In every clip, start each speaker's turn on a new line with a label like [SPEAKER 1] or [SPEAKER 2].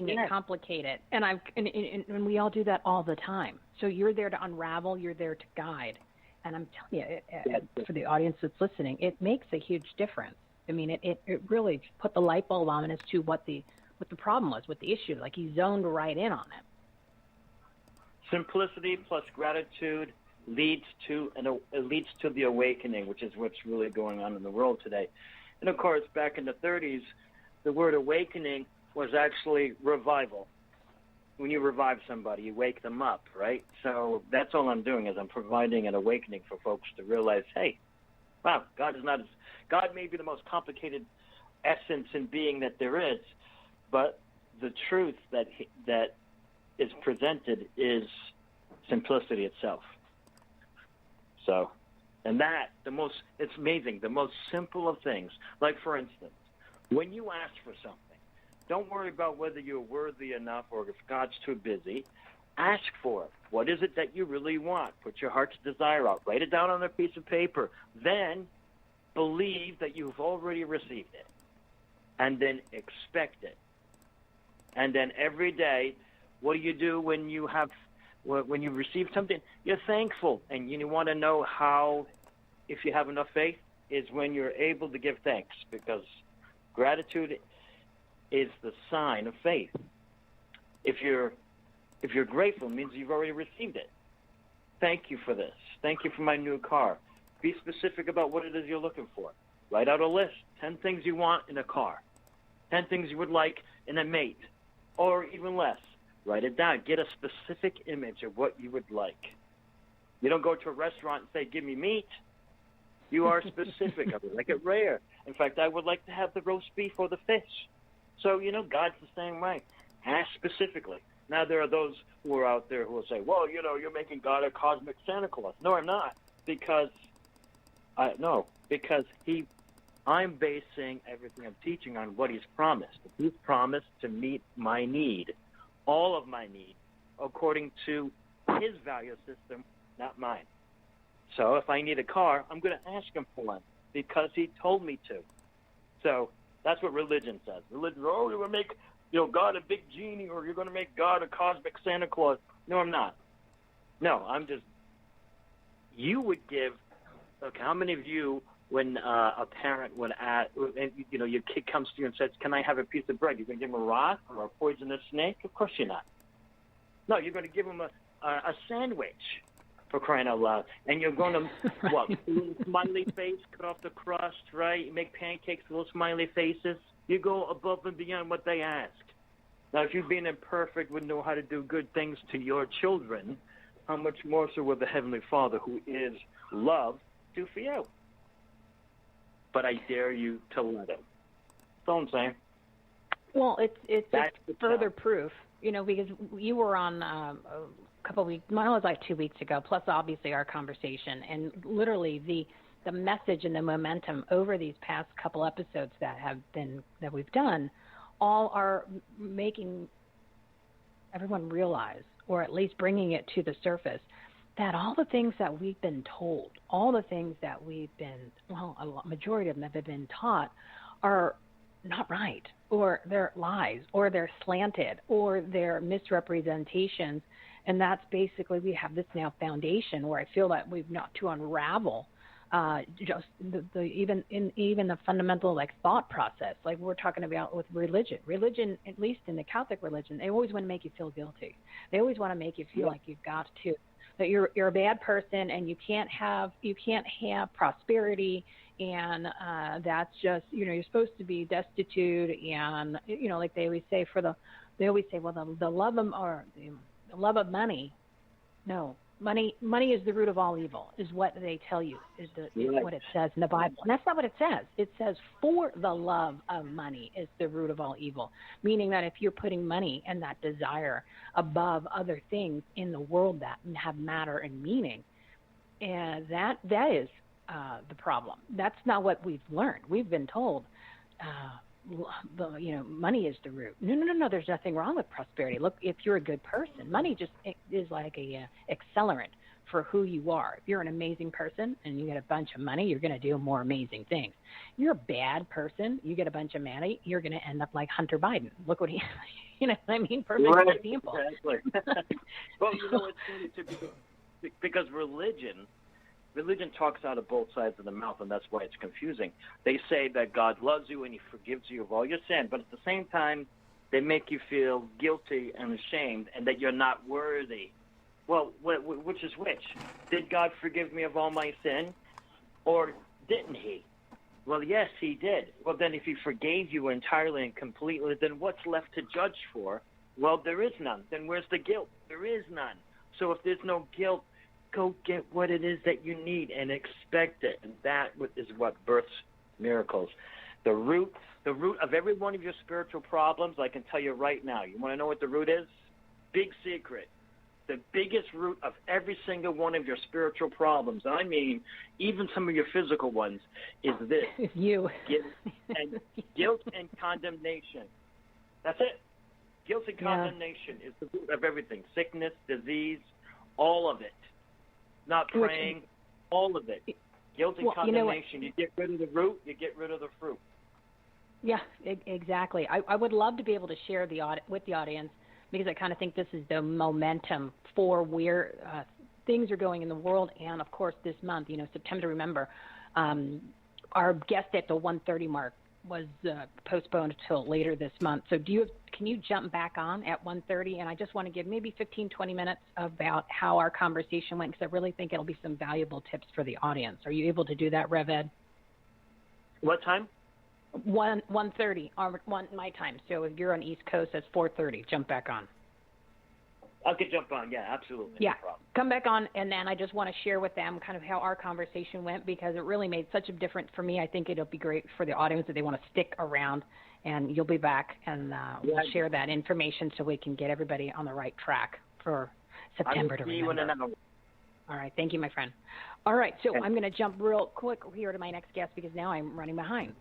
[SPEAKER 1] it complicated. And we all do that all the time. So you're there to unravel, you're there to guide. And I'm telling you, for the audience that's listening, it makes a huge difference. I mean, it really put the light bulb on as to what the problem was, what the issue. Like he zoned right in on it.
[SPEAKER 2] Simplicity plus gratitude leads to the awakening, which is what's really going on in the world today. And of course, back in the 30s, the word awakening was actually revival. When you revive somebody, you wake them up, right? So that's all I'm doing is I'm providing an awakening for folks to realize, hey, wow, God may be the most complicated essence and being that there is, but the truth that is presented is simplicity itself. So, and it's amazing, the most simple of things. Like, for instance, when you ask for something, don't worry about whether you're worthy enough or if God's too busy. Ask for it. What is it that you really want? Put your heart's desire out. Write it down on a piece of paper. Then believe that you've already received it. And then expect it. And then every day, what do you do when you receive something? You're thankful. And you want to know how, if you have enough faith, is when you're able to give thanks. Because gratitude is the sign of faith. If you're grateful, it means you've already received it. Thank you for this. Thank you for my new car. Be specific about what it is you're looking for. Write out a list. 10 things you want in a car. 10 things you would like in a mate. Or even less. Write it down. Get a specific image of what you would like. You don't go to a restaurant and say, give me meat. You are specific. I would like it rare. In fact, I would like to have the roast beef or the fish. So, God's the same way. Ask specifically. Now, there are those who are out there who will say, well, you're making God a cosmic Santa Claus. No, I'm not. Because I'm basing everything I'm teaching on what he's promised. He's promised to meet my need, all of my need, according to his value system, not mine. So if I need a car, I'm going to ask him for one because he told me to. So that's what religion says. Religion, you're going to make God a big genie, or you're going to make God a cosmic Santa Claus. No, I'm not. No, I'm just, you would give, look, how many of you, when a parent would ask, your kid comes to you and says, can I have a piece of bread? You're going to give him a rock or a poisonous snake? Of course you're not. No, you're going to give him a sandwich, for crying out loud. And you're going to, what, smiley face, cut off the crust, right? You make pancakes with little smiley faces. You go above and beyond what they ask. Now, if you being imperfect would know how to do good things to your children, how much more so will the Heavenly Father, who is love, do for you? But I dare you to let him. That's all I'm saying.
[SPEAKER 1] Well, it's further proof, because you were on a couple of weeks, mine was like 2 weeks ago, plus obviously our conversation, and literally the message and the momentum over these past couple episodes that we've done, all are making everyone realize, or at least bringing it to the surface, that all the things that we've been told, all the things that we've been, a majority of them have been taught, are not right, or they're lies, or they're slanted, or they're misrepresentations. And that's basically, we have this now foundation where I feel that we've not to unravel just even the fundamental thought process, like we're talking about with religion, at least in the Catholic religion, they always want to make you feel guilty. They always want to make you feel like you've got to, that you're a bad person and you can't have prosperity, and that's just, you're supposed to be destitute, and like they always say the love of money. No, money is the root of all evil, is what they tell you, is what it says in the Bible. And that's not what it says. It says, for the love of money is the root of all evil, meaning that if you're putting money and that desire above other things in the world that have matter and meaning, and that is the problem. That's not what we've learned. We've been told money is the root. No, there's nothing wrong with prosperity. Look, if you're a good person, money just is like a accelerant for who you are. If you're an amazing person and you get a bunch of money, you're going to do more amazing things. You're a bad person, you get a bunch of money, you're going to end up like Hunter Biden. Look what he, you know what I mean? Perfect example.
[SPEAKER 2] Exactly. Well, you know, it's funny too, because religion talks out of both sides of the mouth, and that's why it's confusing. They say that God loves you and he forgives you of all your sin, but at the same time, they make you feel guilty and ashamed and that you're not worthy. Well, which is which? Did God forgive me of all my sin, or didn't he? Well, yes, he did. Well, then if he forgave you entirely and completely, then what's left to judge for? Well, there is none. Then where's the guilt? There is none. So if there's no guilt, go get what it is that you need and expect it. And that is what births miracles. The root of every one of your spiritual problems, I can tell you right now. You want to know what the root is? Big secret. The biggest root of every single one of your spiritual problems, I mean, even some of your physical ones, is this.
[SPEAKER 1] You.
[SPEAKER 2] Guilt and condemnation. That's it. Guilt and condemnation is the root of everything. Sickness, disease, all of it. Not praying, all of it. Guilt and condemnation. You get rid of the root, you get rid of the fruit.
[SPEAKER 1] Yeah, exactly. I would love to be able to share with the audience, because I kind of think this is the momentum for where things are going in the world. And, of course, this month, you know, September to remember, our guest at the 1:30 mark was postponed until later this month. So can you jump back on at 1:30? And I just want to give maybe 15, 20 minutes about how our conversation went, because I really think it'll be some valuable tips for the audience. Are you able to do that, Rev Ed?
[SPEAKER 2] What time?
[SPEAKER 1] 1:30 my time. So if you're on East Coast, that's 4:30. Jump back on.
[SPEAKER 2] I could jump on. Yeah, absolutely.
[SPEAKER 1] Yeah,
[SPEAKER 2] no problem.
[SPEAKER 1] Come back on, and then I just want to share with them kind of how our conversation went, because it really made such a difference for me. I think it'll be great for the audience if they want to stick around, and you'll be back, and we'll share that information so we can get everybody on the right track for September to remember. All right. Thank you, my friend. All right. So I'm going to jump real quick here to my next guest, because now I'm running behind.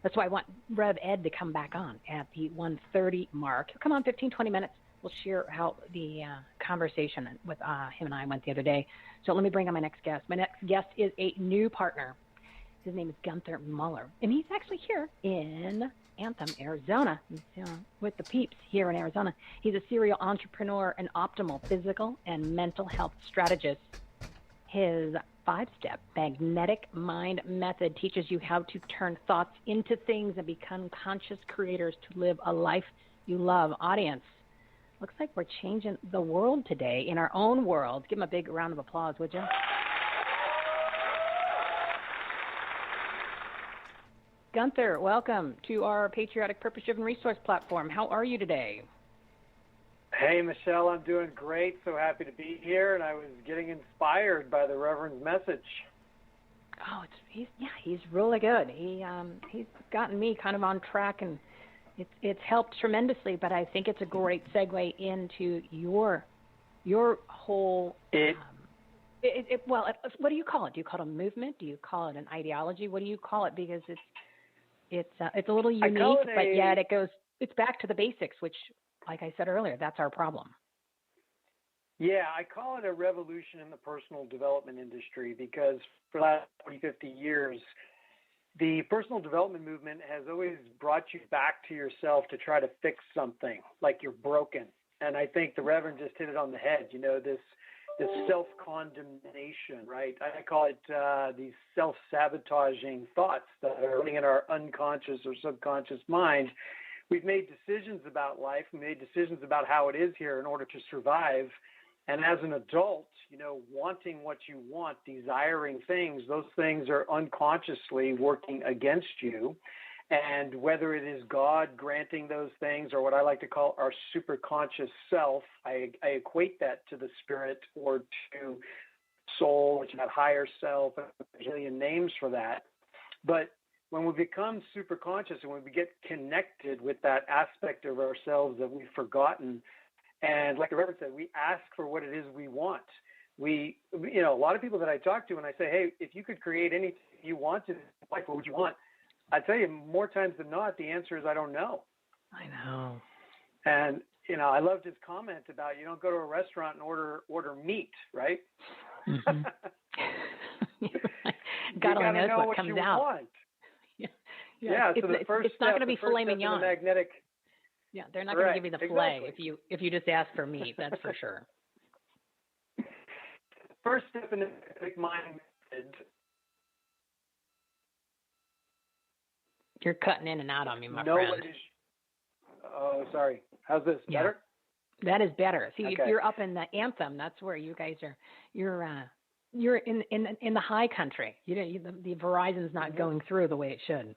[SPEAKER 1] That's why I want Rev Ed to come back on at the 1:30 mark. Come on, 15, 20 minutes. We'll share how the conversation with him and I went the other day. So let me bring on my next guest. My next guest is a new partner. His name is Gunther Muller, and he's actually here in Anthem, Arizona. He's with the peeps here in Arizona. He's a serial entrepreneur and optimal physical and mental health strategist. His 5-step magnetic mind method teaches you how to turn thoughts into things and become conscious creators to live a life you love. Audience, looks like we're changing the world today in our own world. Give him a big round of applause, would you? Gunther, welcome to our Patriotic Purpose-Driven Resource Platform. How are you today?
[SPEAKER 3] Hey, Michelle, I'm doing great. So happy to be here, and I was getting inspired by the Reverend's message.
[SPEAKER 1] Oh, he's really good. He's gotten me kind of on track, and it's helped tremendously. But I think it's a great segue into your whole. What do you call it? Do you call it a movement? Do you call it an ideology? What do you call it? Because it's a little unique, but yet it's back to the basics, which, like I said earlier, that's our problem.
[SPEAKER 3] Yeah, I call it a revolution in the personal development industry, because for the last 40, 50 years, the personal development movement has always brought you back to yourself to try to fix something, like you're broken. And I think the Reverend just hit it on the head, this self-condemnation, right? I call it these self-sabotaging thoughts that are running in our unconscious or subconscious mind. We've made decisions about life. We made decisions about how it is here in order to survive. And as an adult, wanting what you want, desiring things, those things are unconsciously working against you. And whether it is God granting those things or what I like to call our superconscious self, I equate that to the spirit or to soul, which is that higher self, a million names for that. But when we become super conscious and when we get connected with that aspect of ourselves that we've forgotten, and like the Reverend said, we ask for what it is we want. A lot of people that I talk to, and I say, hey, if you could create anything you wanted in life, what would you want? I tell you, more times than not, the answer is I don't know.
[SPEAKER 1] I know.
[SPEAKER 3] And I loved his comment about you don't go to a restaurant and order meat, right?
[SPEAKER 1] Mm-hmm. God only knows what comes out.
[SPEAKER 3] Want.
[SPEAKER 1] Yeah.
[SPEAKER 3] So the first
[SPEAKER 1] it's not going to be filet mignon.
[SPEAKER 3] Magnetic.
[SPEAKER 1] Yeah, they're not going to give you the filet if you just ask for meat. That's for sure.
[SPEAKER 3] First step in the magnetic mind method.
[SPEAKER 1] You're cutting in and out on me, my friend.
[SPEAKER 3] Oh, sorry. How's this?
[SPEAKER 1] Yeah.
[SPEAKER 3] Better?
[SPEAKER 1] That is better. See,
[SPEAKER 3] okay.
[SPEAKER 1] If you're up in the anthem, that's where you guys are. You're in the high country. The Verizon's not going through the way it should.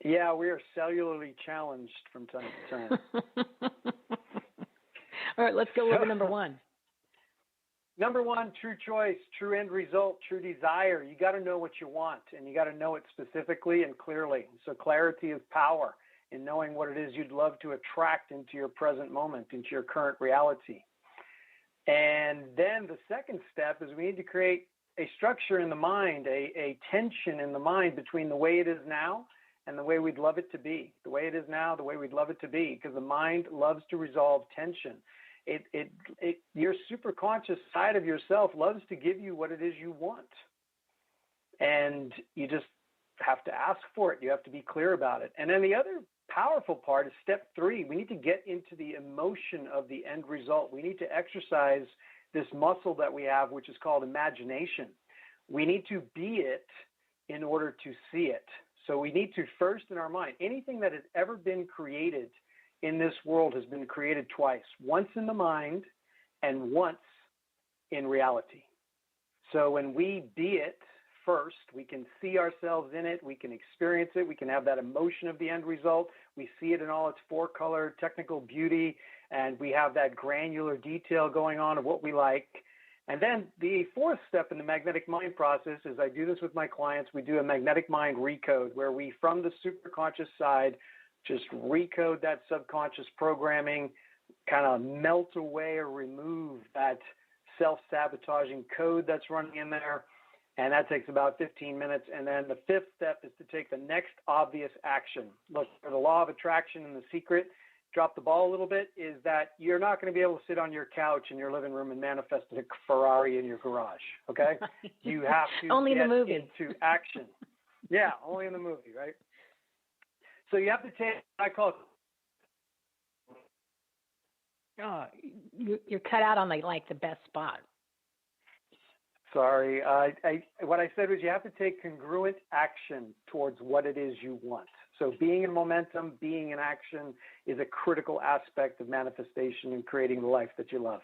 [SPEAKER 3] Yeah, we are cellularly challenged from time to time.
[SPEAKER 1] All right, let's go over number one.
[SPEAKER 3] Number one, true choice, true end result, true desire. You got to know what you want, and you got to know it specifically and clearly. So clarity is power in knowing what it is you'd love to attract into your present moment, into your current reality. And then the second step is we need to create a structure in the mind, a tension in the mind between the way it is now and the way we'd love it to be. The way it is now, the way we'd love it to be, because the mind loves to resolve tension. Your superconscious side of yourself loves to give you what it is you want. And you just have to ask for it. You have to be clear about it. And then the other powerful part is step 3. We need to get into the emotion of the end result. We need to exercise this muscle that we have, which is called imagination. We need to be it in order to see it. So we need to first in our mind, anything that has ever been created in this world has been created twice, once in the mind and once in reality. So when we be it first, we can see ourselves in it, we can experience it, we can have that emotion of the end result, we see it in all its 4-color technical beauty, and we have that granular detail going on of what we like. And then the fourth step in the magnetic mind process is I do this with my clients. We do a magnetic mind recode where we, from the superconscious side, just recode that subconscious programming, kind of melt away or remove that self-sabotaging code that's running in there. And that takes about 15 minutes. And then the fifth step is to take the next obvious action. Look, for the law of attraction and the secret, drop the ball a little bit, is that you're not going to be able to sit on your couch in your living room and manifest a Ferrari in your garage, okay? You have to
[SPEAKER 1] only
[SPEAKER 3] get
[SPEAKER 1] in the movie.
[SPEAKER 3] Into action. Yeah, only in the movie, right? So you have to take, I call it.
[SPEAKER 1] Oh, you're cut out on the best spot.
[SPEAKER 3] Sorry. What I said was you have to take congruent action towards what it is you want. So being in momentum, being in action is a critical aspect of manifestation and creating the life that you love.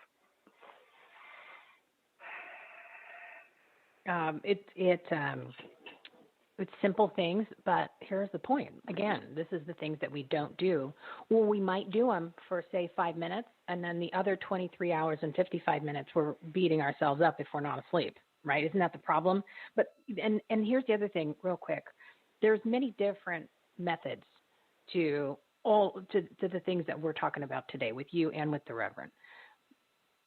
[SPEAKER 1] It's simple things, but here's the point. Again, this is the things that we don't do. Well, we might do them for, say, 5 minutes, and then the other 23 hours and 55 minutes we're beating ourselves up if we're not asleep, right? Isn't that the problem? But and here's the other thing, real quick. There's many different methods to the things that we're talking about today with you and with the Reverend.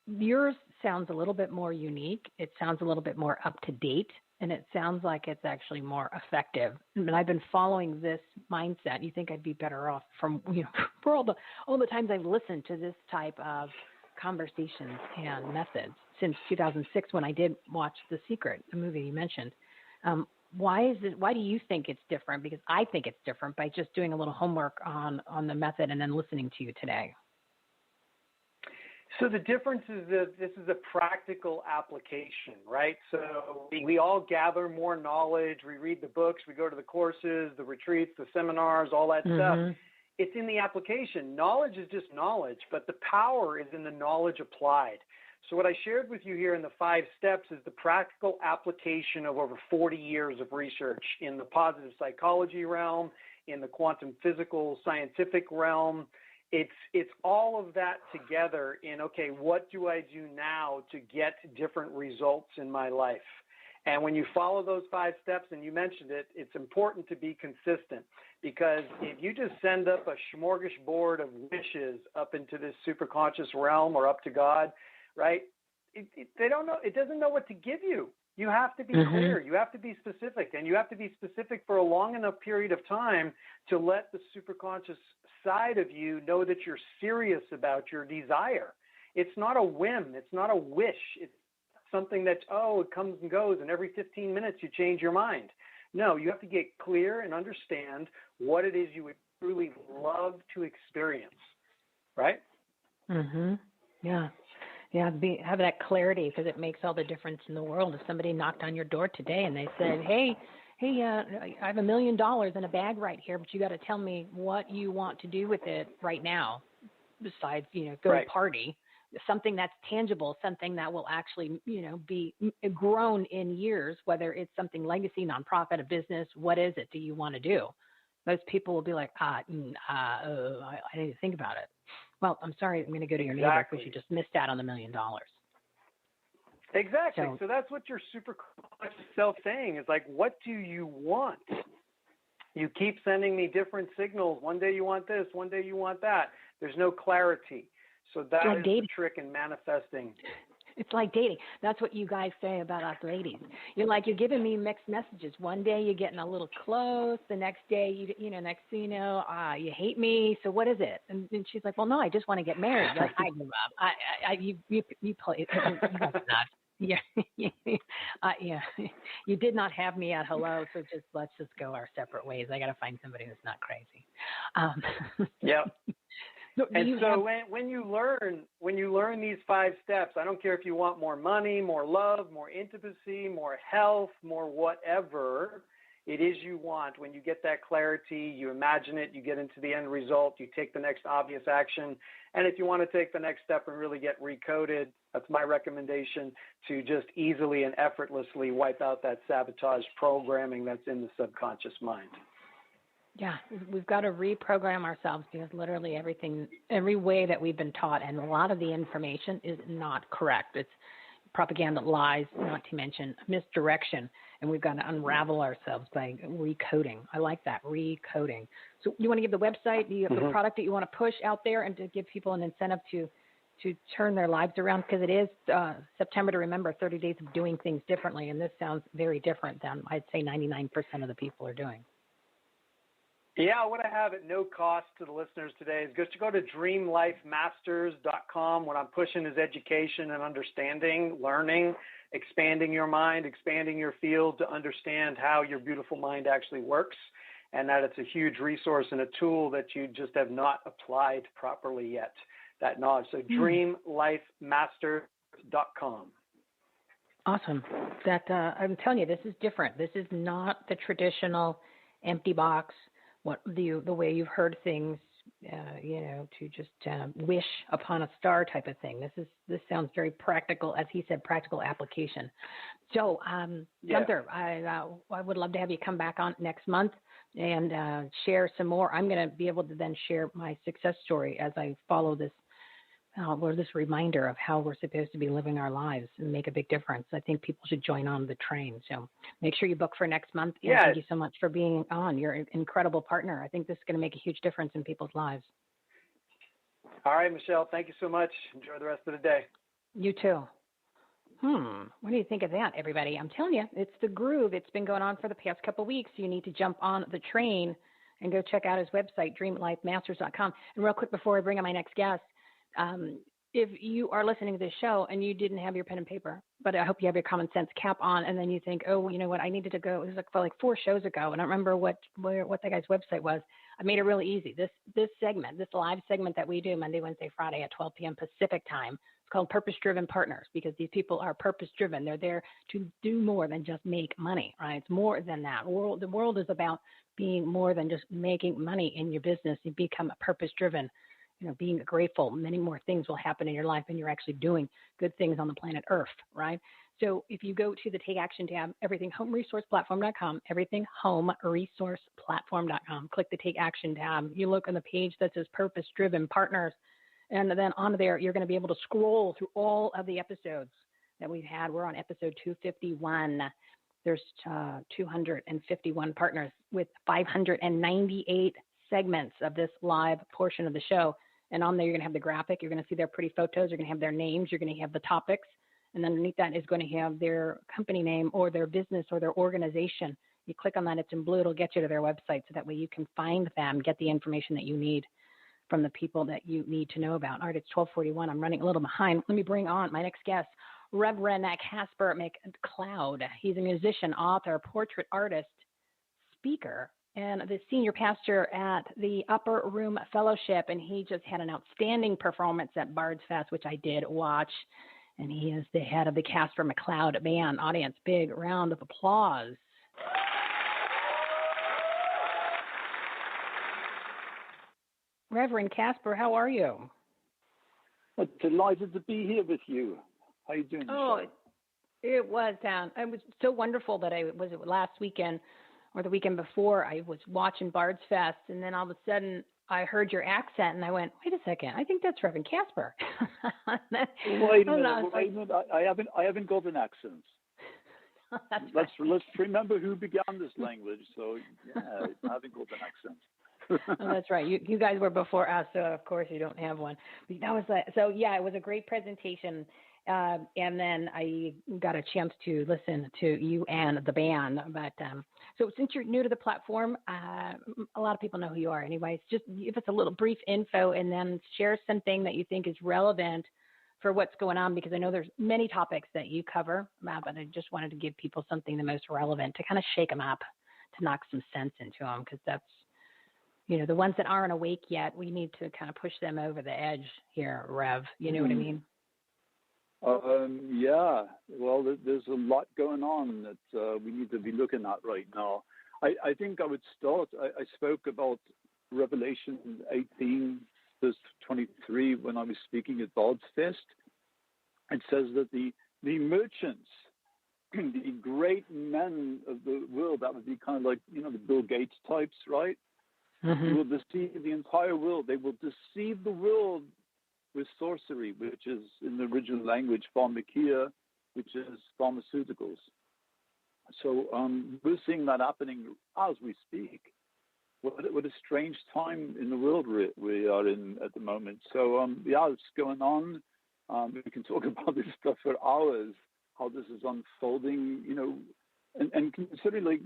[SPEAKER 1] Yours sounds a little bit more unique. It sounds a little bit more up to date. And it sounds like it's actually more effective. And I've been following this mindset. You think I'd be better off from, for all the times I've listened to this type of conversations and methods since 2006 when I did watch The Secret, the movie you mentioned. Why do you think it's different? Because I think it's different by just doing a little homework on the method and then listening to you today.
[SPEAKER 3] So the difference is that this is a practical application, right? So we all gather more knowledge. We read the books. We go to the courses, the retreats, the seminars, all that stuff. It's in the application. Knowledge is just knowledge, but the power is in the knowledge applied. So what I shared with you here in the 5 steps is the practical application of over 40 years of research in the positive psychology realm, in the quantum physical scientific realm. It's all of that together in, okay, what do I do now to get different results in my life? And when you follow those 5 steps, and you mentioned it, it's important to be consistent, because if you just send up a smorgasbord of wishes up into this superconscious realm or up to God, right, it doesn't know what to give you. You have to be clear. You have to be specific, and you have to be specific for a long enough period of time to let the superconscious side of you know that you're serious about your desire. It's not a whim. It's not a wish. It's something that, it comes and goes, and every 15 minutes you change your mind. No, you have to get clear and understand what it is you would truly love to experience, right?
[SPEAKER 1] Yeah. Yeah, have that clarity, because it makes all the difference in the world. If somebody knocked on your door today and they said, hey, I have $1 million in a bag right here, but you got to tell me what you want to do with it right now, besides, go party, something that's tangible, something that will actually, be grown in years, whether it's something legacy, nonprofit, a business. What is it do you want to do? Most people will be like, I need to think about it. Well, I'm sorry, I'm going to go to your neighbor because you just missed out on the $1 million.
[SPEAKER 3] Exactly. So that's what your superconscious self saying is like, what do you want? You keep sending me different signals. One day you want this, one day you want that. There's no clarity. So that is the trick in manifesting.
[SPEAKER 1] It's like dating. That's what you guys say about us ladies. You're giving me mixed messages. One day you're getting a little close. The next day, next thing you know, you hate me. So what is it? And she's like, well, no, I just want to get married. Like, I give up. You play. Yeah. You did not have me at hello. So let's just go our separate ways. I got to find somebody who's not crazy.
[SPEAKER 3] Yep. And so when you learn these 5 steps, I don't care if you want more money, more love, more intimacy, more health, more whatever it is you want. When you get that clarity, you imagine it, you get into the end result, you take the next obvious action. And if you want to take the next step and really get recoded, that's my recommendation, to just easily and effortlessly wipe out that sabotage programming that's in the subconscious mind.
[SPEAKER 1] Yeah, we've got to reprogram ourselves, because literally every way that we've been taught, and a lot of the information is not correct. It's propaganda, lies, not to mention misdirection, and we've got to unravel ourselves by recoding. I like that, recoding. So you want to give the website, the product that you want to push out there, and to give people an incentive to turn their lives around, because it is September to remember, 30 days of doing things differently, and this sounds very different than I'd say 99% of the people are doing.
[SPEAKER 3] Yeah, what I have at no cost to the listeners today is just to go to dreamlifemasters.com. What I'm pushing is education and understanding, learning, expanding your mind, expanding your field to understand how your beautiful mind actually works, and that it's a huge resource and a tool that you just have not applied properly yet, that knowledge. So dreamlifemasters.com.
[SPEAKER 1] Awesome. I'm telling you, this is different. This is not the traditional empty box, the way you've heard things, to just wish upon a star type of thing. This sounds very practical, as he said, practical application. So, Gunther, I would love to have you come back on next month and share some more. I'm going to be able to then share my success story as I follow this reminder of how we're supposed to be living our lives and make a big difference. I think people should join on the train. So make sure you book for next month. And thank you so much for being on. You're an incredible partner. I think this is going to make a huge difference in people's lives.
[SPEAKER 3] All right, Michelle, thank you so much. Enjoy the rest of the day.
[SPEAKER 1] You too. What do you think of that, everybody? I'm telling you, it's the groove. It's been going on for the past couple of weeks. You need to jump on the train and go check out his website, dreamlifemasters.com. And real quick, before I bring on my next guest, if you are listening to this show and you didn't have your pen and paper, but I hope you have your common sense cap on, and then you think, oh, you know what, I needed to go. It was like 4 shows ago, and I don't remember what that guy's website was. I made it really easy. This segment, this live segment that we do Monday, Wednesday, Friday at 12 p.m. Pacific time, it's called Purpose-Driven Partners, because these people are purpose-driven. They're there to do more than just make money, right? It's more than that. The world is about being more than just making money in your business. You become purpose-driven. Being grateful, many more things will happen in your life, and you're actually doing good things on the planet Earth, right? So if you go to the Take Action tab, everythinghomeresourceplatform.com, everythinghomeresourceplatform.com, click the Take Action tab. You look on the page that says Purpose-Driven Partners, and then on there, you're going to be able to scroll through all of the episodes that we've had. We're on episode 251. There's 251 partners with 598 segments of this live portion of the show. And on there, you're going to have the graphic. You're going to see their pretty photos. You're going to have their names. You're going to have the topics. And underneath that is going to have their company name or their business or their organization. You click on that, it's in blue, it'll get you to their website, so that way you can find them, get the information that you need from the people that you need to know about. All right, it's 12:41. I'm running a little behind. Let me bring on my next guest, Reverend Casper McLeod. He's a musician, author, portrait artist, speaker, and the senior pastor at the Upper Room Fellowship. And he just had an outstanding performance at Bard's Fest, which I did watch. And he is the head of the Casper McLeod Band. Audience, big round of applause. Reverend Casper, how are you?
[SPEAKER 4] Well, delighted to be here with you. How are you doing, Michelle?
[SPEAKER 1] It was so wonderful that was it last weekend or the weekend before, I was watching Bard's Fest, and then all of a sudden I heard your accent, and I went, wait a second, I think that's Reverend Casper.
[SPEAKER 4] Wait a minute. I haven't got an accent. Let's remember who began this language. So yeah, I haven't got an accent.
[SPEAKER 1] Oh, that's right. You guys were before us, so of course you don't have one. But that was so yeah, it was a great presentation. And then I got a chance to listen to you and the band. But so since you're new to the platform, a lot of people know who you are anyways. Just give us a little brief info and then share something that you think is relevant for what's going on, because I know there's many topics that you cover, but I just wanted to give people something the most relevant to kind of shake them up, to knock some sense into them, because that's, the ones that aren't awake yet, we need to kind of push them over the edge here, Rev. You know what I mean?
[SPEAKER 4] Yeah. Well, there's a lot going on that we need to be looking at right now. I think I would start. I spoke about Revelation 18, verse 23, when I was speaking at Bard's Fest. It says that the merchants, the great men of the world, that would be kind of like, the Bill Gates types, right? Mm-hmm. Will deceive the entire world. They will deceive the world with sorcery, which is in the original language pharmakia, which is pharmaceuticals. So we're seeing that happening as we speak. What a strange time in the world we are in at the moment. So it's going on. We can talk about this stuff for hours, how this is unfolding, and considering, like,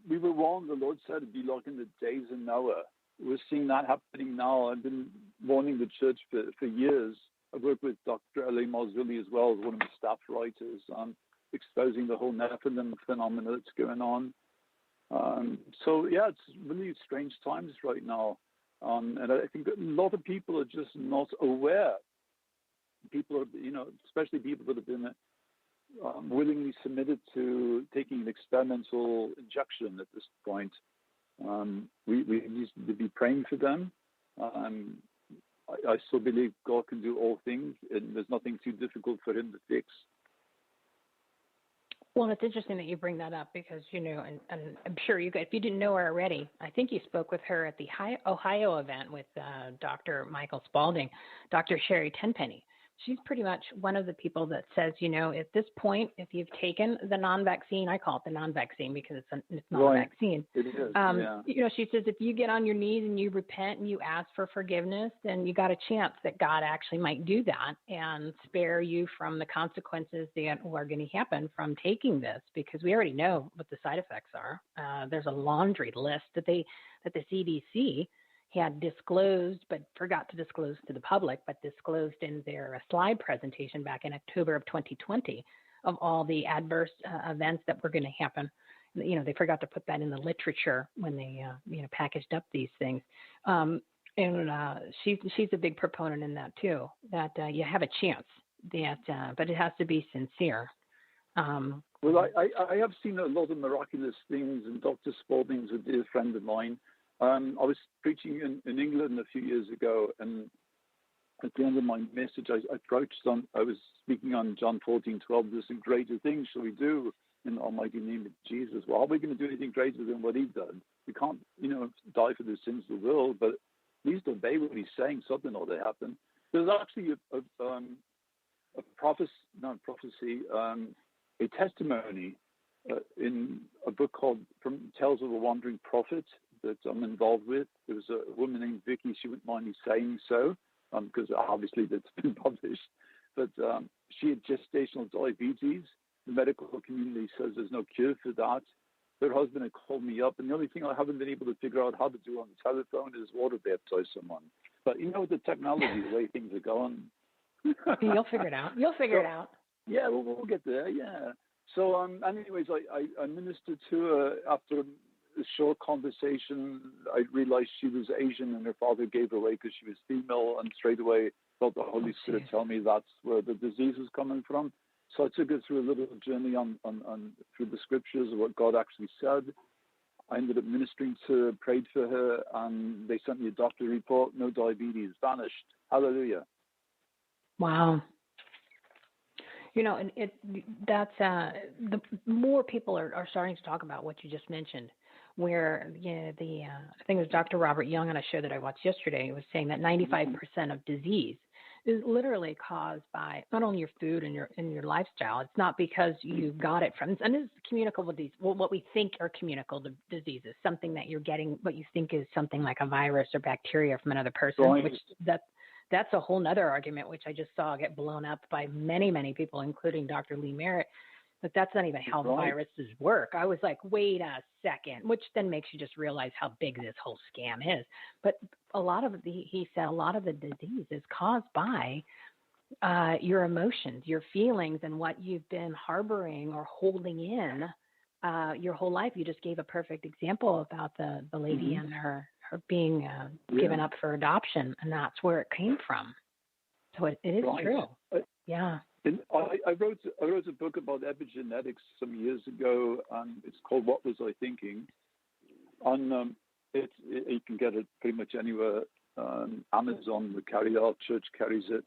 [SPEAKER 4] we were warned, the Lord said it'd be like in the days of Noah. We're seeing that happening now. I've been warning the church for years. I work with Dr. L.A. Marzulli as well, as one of my staff writers, exposing the whole Nephilim phenomena that's going on. It's really strange times right now. And I think a lot of people are just not aware. People are, especially people that have been willingly submitted to taking an experimental injection at this point. We need to be praying for them. I still believe God can do all things, and there's nothing too difficult for him to fix.
[SPEAKER 1] Well, it's interesting that you bring that up, because, and I'm sure you guys, if you didn't know her already, I think you spoke with her at the Ohio event with Dr. Michael Spalding, Dr. Sherry Tenpenny. She's pretty much one of the people that says, at this point, if you've taken the non-vaccine, I call it the non-vaccine because it's not a vaccine.
[SPEAKER 4] It is,
[SPEAKER 1] she says if you get on your knees and you repent and you ask for forgiveness, then you got a chance that God actually might do that and spare you from the consequences that are going to happen from taking this, because we already know what the side effects are. There's a laundry list that the CDC had disclosed, but forgot to disclose to the public, but disclosed in their slide presentation back in October of 2020 of all the adverse events that were going to happen. They forgot to put that in the literature when they, packaged up these things. She's a big proponent in that too, that you have a chance, but it has to be sincere.
[SPEAKER 4] Well, I have seen a lot of miraculous things, and Dr. Spalding's a dear friend of mine. I was preaching in England a few years ago, and at the end of my message, I was speaking on John 14:12. There's some greater things shall we do in the almighty name of Jesus. Well, are we going to do anything greater than what he done? We can't, die for the sins of the world, but at least obey what he's saying. Something ought to happen. There's actually a testimony in a book called From Tales of a Wandering Prophet that I'm involved with. There was a woman named Vicky. She wouldn't mind me saying so, because obviously that's been published. but she had gestational diabetes. The medical community says there's no cure for that. Her husband had called me up, and the only thing I haven't been able to figure out how to do on the telephone is water baptize someone. But with the technology, the way things are going.
[SPEAKER 1] You'll figure it out. It out.
[SPEAKER 4] Yeah, we'll get there, yeah. So, anyways, I ministered to her. After a short conversation, I realized she was Asian, and her father gave her away because she was female, and straight away felt the Holy Spirit tell me that's where the disease was coming from. So I took her through a little journey on through the scriptures of what God actually said. I ended up ministering to her, prayed for her, and they sent me a doctor report, no diabetes, vanished. Hallelujah.
[SPEAKER 1] Wow. And that's the more people are starting to talk about what you just mentioned, where I think it was Dr. Robert Young on a show that I watched yesterday was saying that 95% of disease is literally caused by not only your food and your lifestyle. It's not because you got it from, and this is communicable disease. Well, what we think are communicable diseases, something that you're getting, what you think is something like a virus or bacteria from another person,
[SPEAKER 4] right.
[SPEAKER 1] which that's a whole nother argument, which I just saw get blown up by many, many people, including Dr. Lee Merritt. But that's not even how viruses work. I was like, wait a second, which then makes you just realize how big this whole scam is. But he said a lot of the disease is caused by your emotions, your feelings, and what you've been harboring or holding in your whole life. You just gave a perfect example about the lady and her being given up for adoption, and that's where it came from. So it is true. Yeah.
[SPEAKER 4] And I wrote a book about epigenetics some years ago, and it's called What Was I Thinking? On you can get it pretty much anywhere. Amazon, the carry-out church carries it.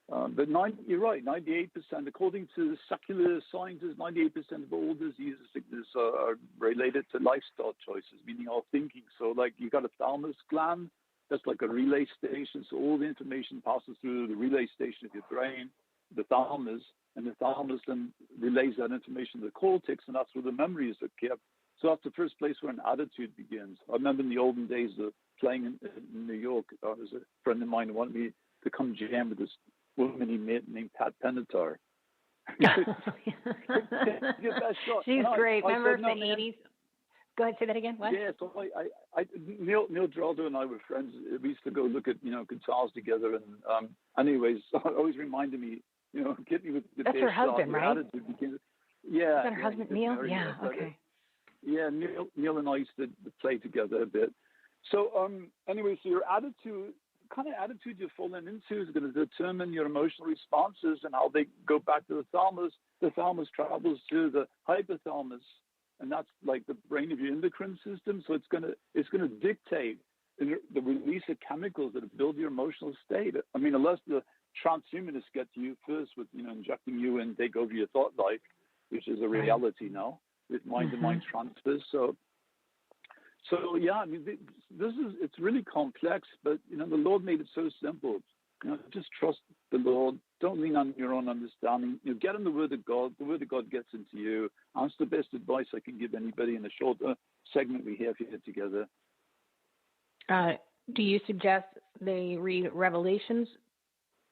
[SPEAKER 4] But you're right, 98%, according to secular scientists, 98% of all diseases sickness are related to lifestyle choices, meaning our thinking. So like you got a thalamus gland, that's like a relay station. So all the information passes through the relay station of your brain, the thalamus, and the thalamus then relays that information to the cortex, and that's where the memories are kept. So that's the first place where an attitude begins. I remember in the olden days of playing in New York, there was a friend of mine who wanted me to come jam with this woman he met named Pat Benatar.
[SPEAKER 1] She's great. Remember the 80s? Go ahead, say that again. What?
[SPEAKER 4] Yeah, so Neil Geraldo and I were friends. We used to go look at guitars together, and anyways, it always reminded me, get me with the
[SPEAKER 1] that's her husband, right?
[SPEAKER 4] Yeah.
[SPEAKER 1] Is that her husband, Neil? Yeah. Okay.
[SPEAKER 4] Yeah, Neil and I used to play together a bit. So anyway, so your attitude, kind of attitude you're falling into is going to determine your emotional responses and how they go back to the thalamus. The thalamus travels to the hypothalamus, and that's like the brain of your endocrine system. So it's going to dictate the release of chemicals that build your emotional state. I mean, unless the transhumanists get to you first with injecting you and take over your thought life, which is a reality now with mind-to-mind transfers. So yeah, I mean, it's really complex, but the Lord made it so simple. Just trust the Lord. Don't lean on your own understanding. Get in the Word of God. The Word of God gets into you. That's the best advice I can give anybody in the short segment we have here together.
[SPEAKER 1] Do you suggest they read Revelations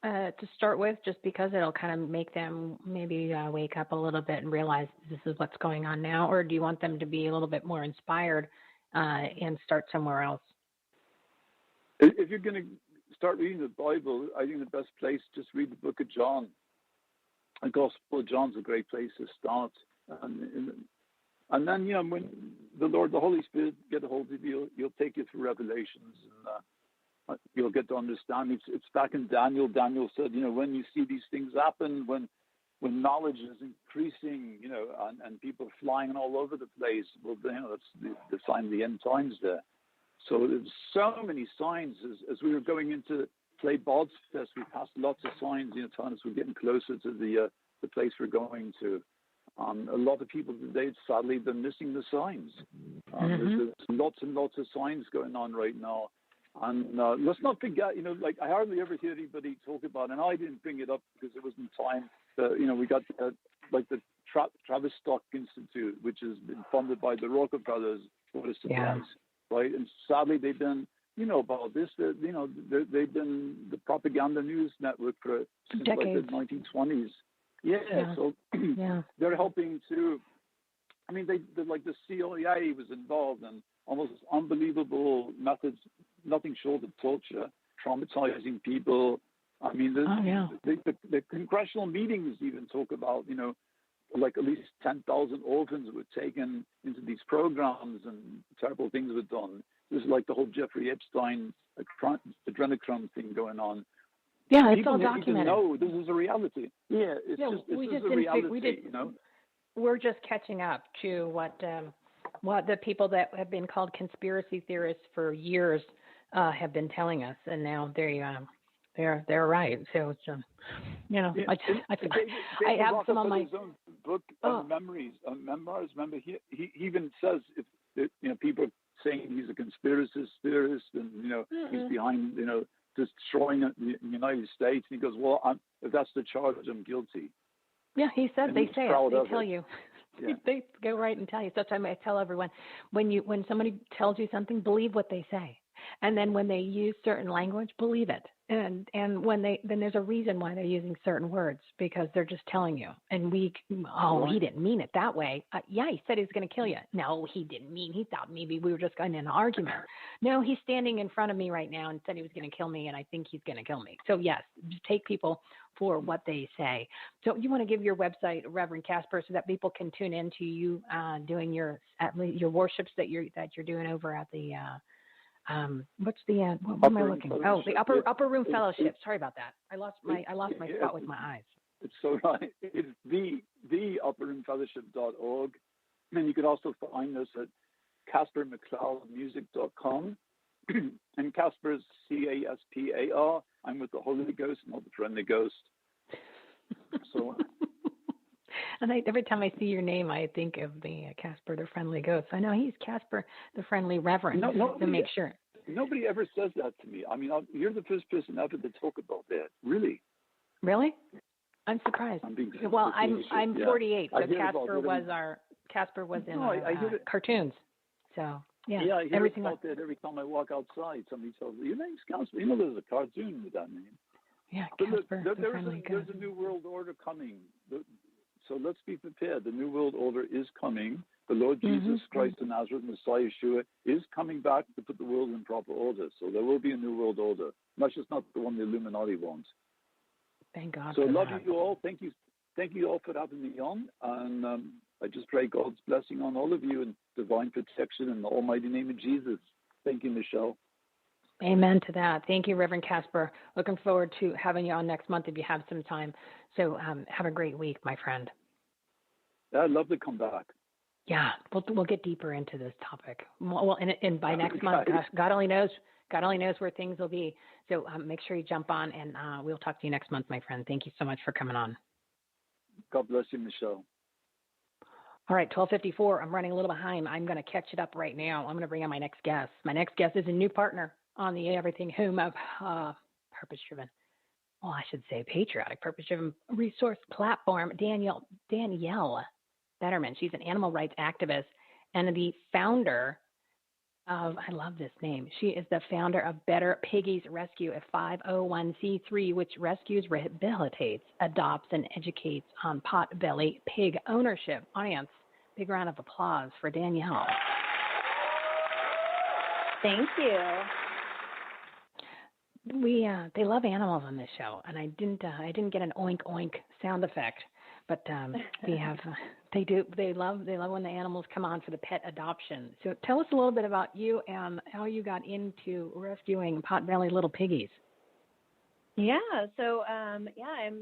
[SPEAKER 1] to start with, just because it'll kind of make them maybe wake up a little bit and realize this is what's going on now? Or do you want them to be a little bit more inspired and start somewhere else?
[SPEAKER 4] If you're going to start reading the Bible, I think the best place, just read the book of John. The Gospel of John's a great place to start. And then, when the Holy Spirit get a hold of you, he'll take you through Revelations, and you'll get to understand. It's back in Daniel. Daniel said, when you see these things happen, when knowledge is increasing, and people are flying all over the place, well, that's the sign of the end times there. So there's so many signs. As we were going into Play Bod's Fest, we passed lots of signs, telling us we're getting closer to the place we're going to. A lot of people today, sadly, they're missing the signs. There's lots and lots of signs going on right now. And let's not forget, I hardly ever hear anybody talk about, and I didn't bring it up because it wasn't time. We got the Travis Stock Institute, which has been funded by the Rockefellers. What a surprise, right? And sadly, they've been about this. They've been the propaganda news network since
[SPEAKER 1] decades.
[SPEAKER 4] Like the 1920s. Yeah. So they're helping to. I mean, they like the CIA was involved in almost unbelievable methods, nothing short of torture, traumatizing people. I mean, the congressional meetings even talk about, like at least 10,000 orphans were taken into these programs and terrible things were done. This is like the whole Jeffrey Epstein adrenochrome thing going on.
[SPEAKER 1] Yeah, it's
[SPEAKER 4] people
[SPEAKER 1] all documented.
[SPEAKER 4] No, this is a reality. Yeah, it's a reality,
[SPEAKER 1] We're just catching up to what the people that have been called conspiracy theorists for years have been telling us, and now they're right. So it's I have some on my
[SPEAKER 4] his own book on memoirs. Remember, he even says if people are saying he's a conspiracy theorist and he's behind destroying the United States, and he goes, well, if that's the charge, I'm guilty.
[SPEAKER 1] Yeah, he said they say it. They tell you.
[SPEAKER 4] Yeah.
[SPEAKER 1] They go right and tell you. Sometimes I tell everyone when somebody tells you something, believe what they say, and then when they use certain language, believe it. And when then there's a reason why they're using certain words, because they're just telling you. And he didn't mean it that way. Yeah, he said he was going to kill you. No, he didn't mean. He thought maybe we were just going in an argument. No, he's standing in front of me right now and said he was going to kill me, and I think he's going to kill me. So yes, just take people for what they say. So you want to give your website, Reverend Casper, so that people can tune into you doing your worships that you're doing over at the. What's the what am I looking? Oh, the upper room fellowship. Sorry about that. I lost my spot with my eyes.
[SPEAKER 4] It's so right. It's the upperroomfellowship.org. And you can also find us at CasperMcLeodmusic.com. And Casper is Caspar. I'm with the Holy Ghost, not the friendly ghost. So.
[SPEAKER 1] And every time I see your name, I think of the Casper, the friendly ghost. I know he's Casper, the friendly reverend. To make sure.
[SPEAKER 4] Nobody ever says that to me. I mean, you're the first person ever to talk about that. Really?
[SPEAKER 1] Really? I'm surprised. I'm 48, so Casper was in our cartoons. So yeah,
[SPEAKER 4] I hear about that every time I walk outside. Somebody tells me, your name's Casper. There's a cartoon with that name.
[SPEAKER 1] Yeah,
[SPEAKER 4] Casper, there's a new world order coming. So let's be prepared. The New World Order is coming. The Lord Jesus Christ of Nazareth, Messiah Yeshua, is coming back to put the world in proper order. So there will be a New World Order. That's just not the one the Illuminati wants.
[SPEAKER 1] Thank God.
[SPEAKER 4] So I love you all. Thank you all for having me on. And I just pray God's blessing on all of you and divine protection in the almighty name of Jesus. Thank you, Michelle.
[SPEAKER 1] Amen to that. Thank you, Reverend Casper. Looking forward to having you on next month if you have some time. So have a great week, my friend.
[SPEAKER 4] I'd love to come back.
[SPEAKER 1] Yeah, we'll get deeper into this topic. Well, and by next month, God only knows where things will be. So make sure you jump on, and we'll talk to you next month, my friend. Thank you so much for coming on.
[SPEAKER 4] God bless you, Michelle.
[SPEAKER 1] All right, 12:54. I'm running a little behind. I'm going to catch it up right now. I'm going to bring on my next guest. My next guest is a new partner on the Everything Home of Purpose-Driven. Well, I should say patriotic, purpose-driven resource platform, Danielle Betterman. She's an animal rights activist and the founder of, I love this name, she is the founder of Better Piggies Rescue, a 501c3, which rescues, rehabilitates, adopts, and educates on potbelly pig ownership. Audience, big round of applause for Danielle.
[SPEAKER 5] Thank you.
[SPEAKER 1] They love animals on this show, and I didn't get an oink oink sound effect, but they love when the animals come on for the pet adoption. So tell us a little bit about you and how you got into rescuing potbelly little piggies.
[SPEAKER 5] Yeah, so I'm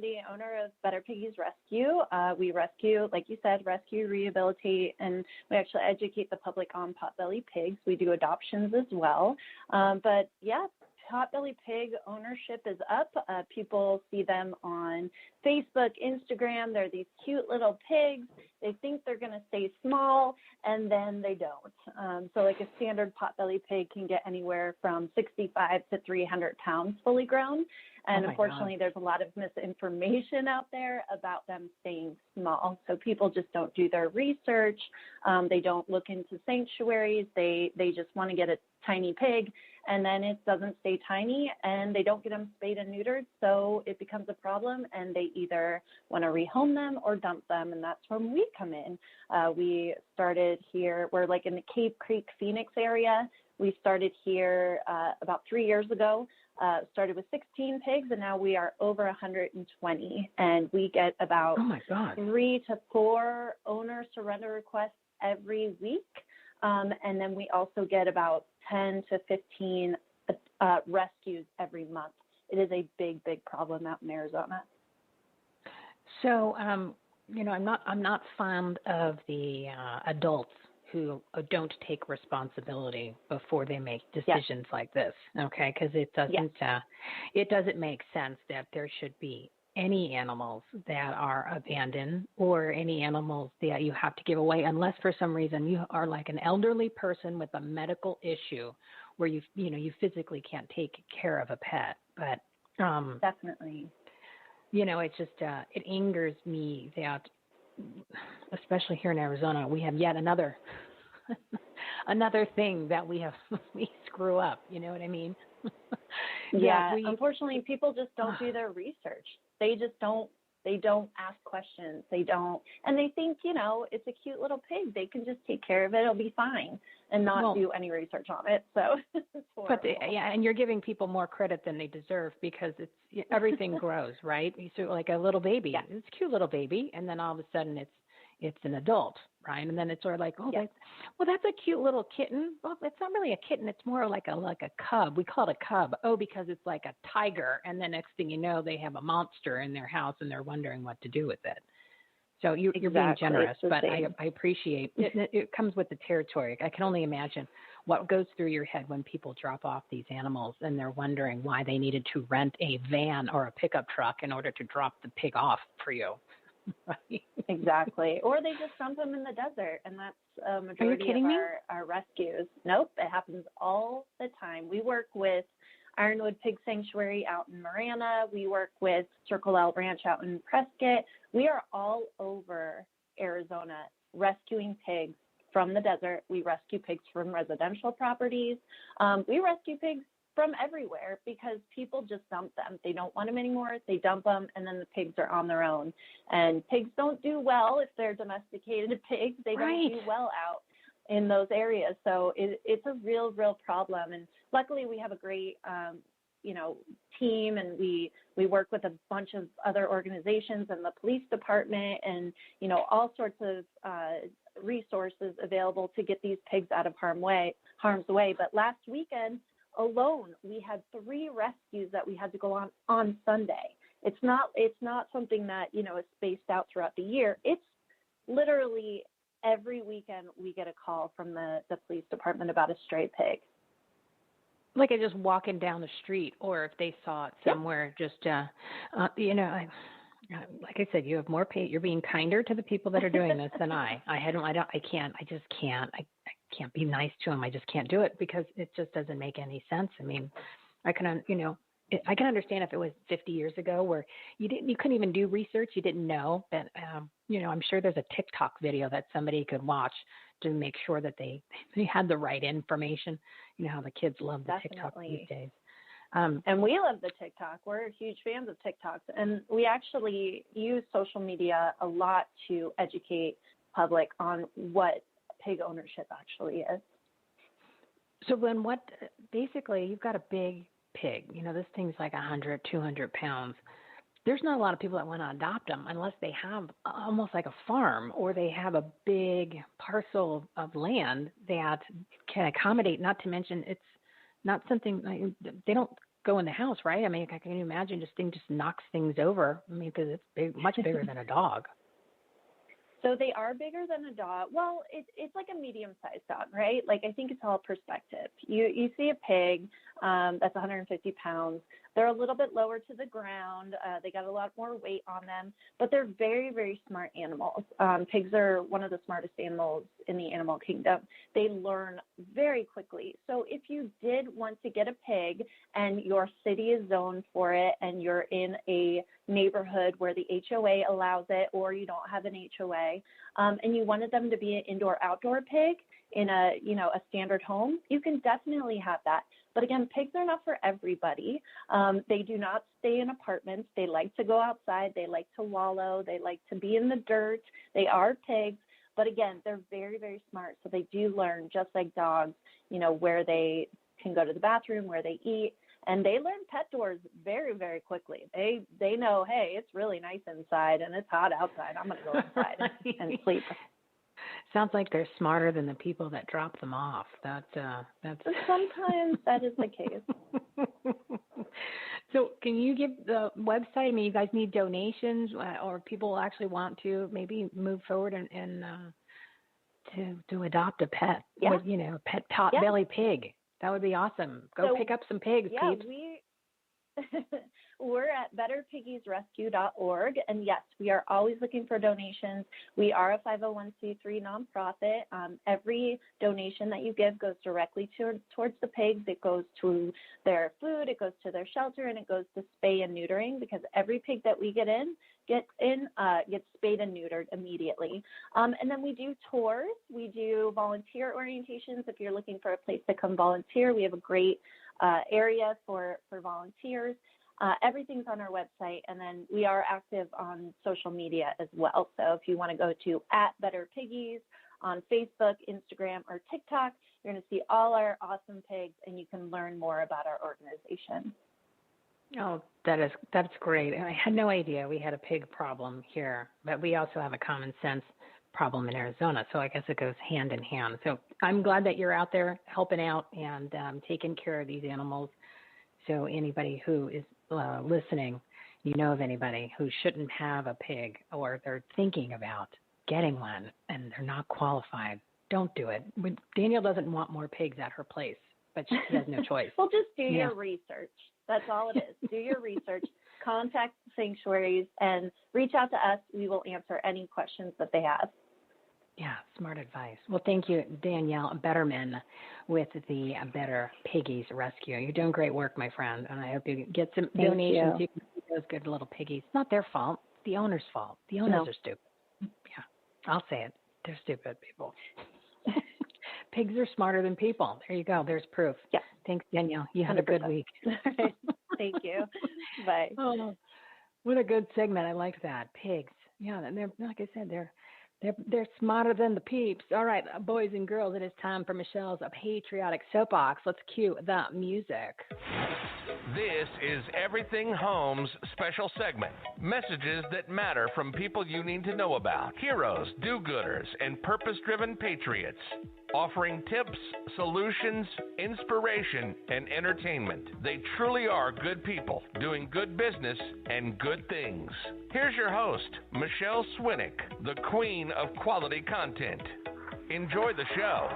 [SPEAKER 5] the owner of Better Piggies Rescue. We rescue, like you said, rehabilitate, and we actually educate the public on potbelly pigs. We do adoptions as well. But yeah, potbelly pig ownership is up. People see them on Facebook, Instagram. They're these cute little pigs. They think they're going to stay small, and then they don't. So like a standard potbelly pig can get anywhere from 65 to 300 pounds fully grown. And unfortunately, there's a lot of misinformation out there about them staying small. So people just don't do their research. They don't look into sanctuaries. They just want to get a tiny pig, and then it doesn't stay tiny, and they don't get them spayed and neutered. So it becomes a problem, and they either want to rehome them or dump them, and that's when we come in. We started here. We're like in the Cave Creek, Phoenix area. We started here about 3 years ago. Started with 16 pigs, and now we are over 120. And we get about 3 to 4 owner surrender requests every week. And then we also get about 10 to 15 rescues every month. It is a big, big problem out in Arizona.
[SPEAKER 1] So, I'm not fond of the adults who don't take responsibility before they make decisions like this, okay? Because it doesn't make sense that there should be any animals that are abandoned or any animals that you have to give away unless for some reason you are like an elderly person with a medical issue where you physically can't take care of a pet. But
[SPEAKER 5] definitely,
[SPEAKER 1] it's just it angers me that, especially here in Arizona, we have yet another thing that we screw up. You know what I mean?
[SPEAKER 5] Unfortunately, people just don't do their research. They just don't. They don't ask questions. They don't, and they think it's a cute little pig. They can just take care of it. It'll be fine, and not do any research on it. So, it's horrible.
[SPEAKER 1] And you're giving people more credit than they deserve because everything grows, right? So like a little baby, it's a cute little baby, and then all of a sudden it's an adult, right? And then it's sort of like, that's a cute little kitten. Well, it's not really a kitten. It's more like a cub. We call it a cub. Oh, because it's like a tiger. And then next thing you know, they have a monster in their house and they're wondering what to do with it. So you're being generous, but I appreciate it. It comes with the territory. I can only imagine what goes through your head when people drop off these animals and they're wondering why they needed to rent a van or a pickup truck in order to drop the pig off for you. Right.
[SPEAKER 5] Exactly. Or they just dump them in the desert, and that's a majority of our rescues. Nope, it happens all the time. We work with Ironwood Pig Sanctuary out in Marana. We work with Circle L Ranch out in Prescott. We are all over Arizona rescuing pigs from the desert. We rescue pigs from residential properties. We rescue pigs from everywhere because people just dump them. They don't want them anymore. They dump them, and then the pigs are on their own. And pigs don't do well if they're domesticated pigs. They don't do well out in those areas. So it's a real problem. And luckily, we have a great, team, and we work with a bunch of other organizations and the police department, and all sorts of resources available to get these pigs out of harm's way. But last weekend alone, we had 3 rescues that we had to go on Sunday. It's not something that, is spaced out throughout the year. It's literally every weekend we get a call from the police department about a stray pig.
[SPEAKER 1] Like just walking down the street, or if they saw it somewhere, just, like I said, you have more pay. You're being kinder to the people that are doing this than I just can't be nice to them. I just can't do it because it just doesn't make any sense. I mean, I can understand if it was 50 years ago where you couldn't even do research. You didn't know, but, I'm sure there's a TikTok video that somebody could watch to make sure that they had the right information. You know how the kids love the TikTok these days.
[SPEAKER 5] And we love the TikTok. We're huge fans of TikToks. And we actually use social media a lot to educate public on what pig ownership actually is.
[SPEAKER 1] So basically you've got a big pig, this thing's like 100, 200 pounds. There's not a lot of people that want to adopt them unless they have almost like a farm or they have a big parcel of land that can accommodate, not to mention it's not something they don't go in the house, right? I mean, I can imagine this thing just knocks things over. I mean, because it's much bigger than a dog.
[SPEAKER 5] So they are bigger than a dog. Well, it's like a medium-sized dog, right? Like I think it's all perspective. You see a pig that's 150 pounds. They're a little bit lower to the ground. They got a lot more weight on them, but they're very, very smart animals. Pigs are one of the smartest animals in the animal kingdom. They learn very quickly. So if you did want to get a pig and your city is zoned for it and you're in a neighborhood where the HOA allows it or you don't have an HOA, and you wanted them to be an indoor-outdoor pig in a standard home, you can definitely have that. But again, pigs are not for everybody. They do not stay in apartments. They like to go outside. They like to wallow. They like to be in the dirt. They are pigs. But again, they're very, very smart. So they do learn, just like dogs, where they can go to the bathroom, where they eat. And they learn pet doors very, very quickly. They know, hey, it's really nice inside and it's hot outside. I'm going to go inside and sleep.
[SPEAKER 1] Sounds like they're smarter than the people that drop them off. That's
[SPEAKER 5] Sometimes that is the case.
[SPEAKER 1] So can you give the website? I mean, you guys need donations, or people actually want to maybe move forward and to adopt a pet,
[SPEAKER 5] yeah.
[SPEAKER 1] Pet pot-belly pig. That would be awesome. Go pick up some pigs, peeps.
[SPEAKER 5] We're at betterpiggiesrescue.org, and yes, we are always looking for donations. We are a 501c3 nonprofit. Every donation that you give goes directly towards the pigs. It goes to their food, it goes to their shelter, and it goes to spay and neutering, because every pig that we get gets spayed and neutered immediately. And then we do tours. We do volunteer orientations. If you're looking for a place to come volunteer, we have a great area for volunteers. Everything's on our website, and then we are active on social media as well. So if you want to go to @BetterPiggies on Facebook, Instagram, or TikTok, you're going to see all our awesome pigs, and you can learn more about our organization.
[SPEAKER 1] Oh, that's great. I had no idea we had a pig problem here, but we also have a common sense problem in Arizona. So I guess it goes hand in hand. So I'm glad that you're out there helping out and taking care of these animals. So anybody who is listening, of anybody who shouldn't have a pig, or they're thinking about getting one and they're not qualified, don't do it. Danielle doesn't want more pigs at her place, but she has no choice.
[SPEAKER 5] Well, just do your research. That's all it is. Do your research, contact the sanctuaries, and reach out to us. We will answer any questions that they have.
[SPEAKER 1] Yeah, smart advice. Well, thank you, Danielle Betterman with the Better Piggies Rescue. You're doing great work, my friend, and I hope you get some donations. You can keep those good little piggies. It's not their fault. It's the owner's fault. The owners are stupid. Yeah, I'll say it. They're stupid people. Pigs are smarter than people. There you go. There's proof.
[SPEAKER 5] Yeah.
[SPEAKER 1] Thanks, Danielle. You have 100%. A good week.
[SPEAKER 5] Thank you. Bye.
[SPEAKER 1] Oh, what a good segment. I like that. Pigs. Yeah, and they're, like I said, they're smarter than the peeps. All right, boys and girls, it is time for Michelle's Patriotic Soapbox. Let's cue the music.
[SPEAKER 6] This is Everything Home's special segment. Messages that matter from people you need to know about. Heroes, do-gooders, and purpose-driven patriots. Offering tips, solutions, inspiration, and entertainment. They truly are good people doing good business and good things. Here's your host, Michele Swinick, the queen of quality content. Enjoy the show.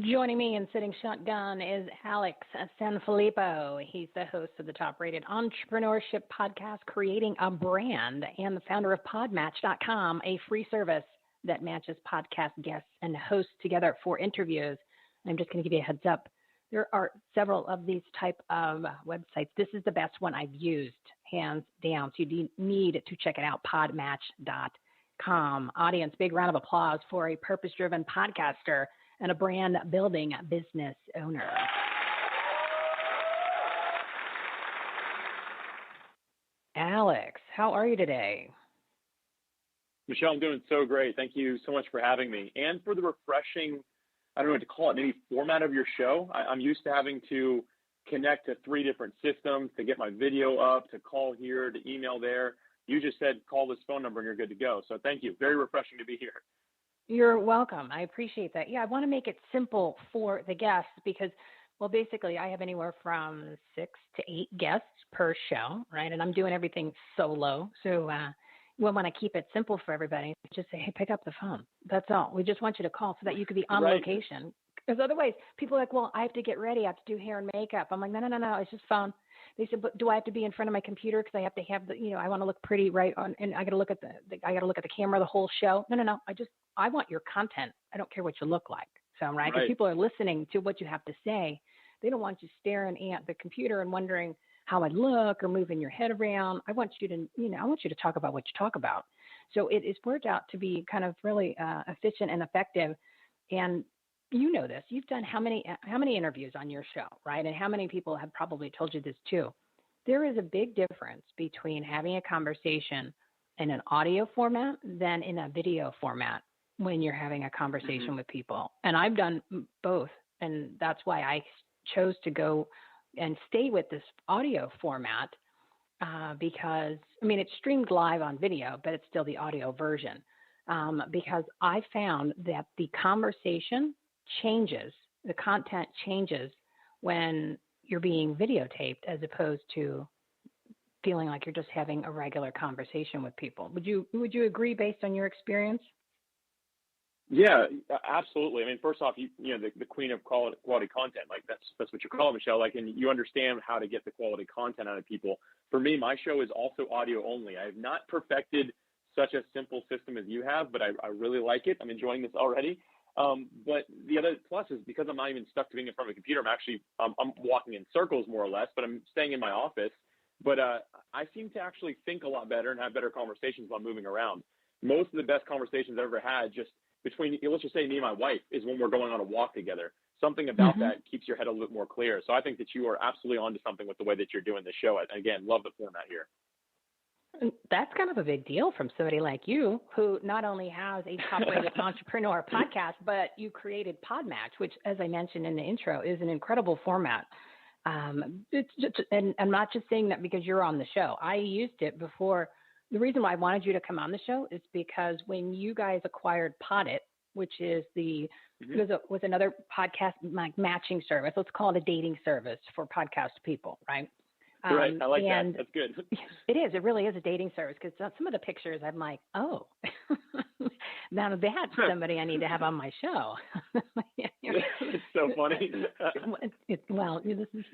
[SPEAKER 1] Joining me and sitting shotgun is Alex Sanfilippo. He's the host of the top-rated entrepreneurship podcast, Creating a Brand, and the founder of Podmatch.com, a free service that matches podcast guests and hosts together for interviews. I'm just going to give you a heads up. There are several of these type of websites. This is the best one I've used, hands down. So you need to check it out, Podmatch.com. Audience, big round of applause for a purpose-driven podcaster and a brand-building business owner. Alex, how are you today?
[SPEAKER 7] Michelle, I'm doing so great. Thank you so much for having me and for the refreshing, I don't know what to call it, maybe format of your show. I'm used to having to connect to 3 different systems to get my video up, to call here, to email there. You just said, call this phone number and you're good to go. So thank you. Very refreshing to be here.
[SPEAKER 1] You're welcome. I appreciate that. Yeah, I want to make it simple for the guests because, well, basically I have anywhere from 6 to 8 guests per show, right? And I'm doing everything solo. So we want to keep it simple for everybody. Just say, hey, pick up the phone. That's all. We just want you to call so that you could be on location. There's other ways. People are like, well, I have to get ready. I have to do hair and makeup. I'm like, no. It's just phone. They said, but do I have to be in front of my computer because I have to have the, I want to look pretty right on, and I got to look at the camera the whole show. No. I want your content. I don't care what you look like. So right, because people are listening to what you have to say. They don't want you staring at the computer and wondering how I look or moving your head around. I want you to talk about what you talk about. So it is worked out to be kind of really efficient and effective. And you know this. You've done how many interviews on your show, right? And how many people have probably told you this too. There is a big difference between having a conversation in an audio format than in a video format when you're having a conversation with people. And I've done both. And that's why I chose to go and stay with this audio format because, it's streamed live on video, but it's still the audio version because I found that the conversation changes, the content changes when you're being videotaped as opposed to feeling like you're just having a regular conversation with people. Would you agree based on your experience?
[SPEAKER 7] Yeah, absolutely. First off, the queen of quality content, like that's what you call it, Michelle. Like, and you understand how to get the quality content out of people. For me, my show is also audio only. I have not perfected such a simple system as you have, but I really like it. I'm enjoying this already. But the other plus is because I'm not even stuck to being in front of a computer. I'm walking in circles more or less, but I'm staying in my office. But I seem to actually think a lot better and have better conversations while moving around. Most of the best conversations I've ever had just between, let's just say me and my wife, is when we're going on a walk together. Something about that keeps your head a little bit more clear. So I think that you are absolutely onto something with the way that you're doing the show. Again, love the format here.
[SPEAKER 1] That's kind of a big deal from somebody like you, who not only has a top-rated entrepreneur podcast, but you created Podmatch, which, as I mentioned in the intro, is an incredible format. It's just, and I'm not just saying that because you're on the show. I used it before. The reason why I wanted you to come on the show is because when you guys acquired Podit, which is was another podcast like matching service. Let's call it a dating service for podcast people, right?
[SPEAKER 7] Right. I like that. That's good.
[SPEAKER 1] It is. It really is a dating service because some of the pictures I'm like, oh, now that's somebody I need to have on my show.
[SPEAKER 7] It's so funny.
[SPEAKER 1] This is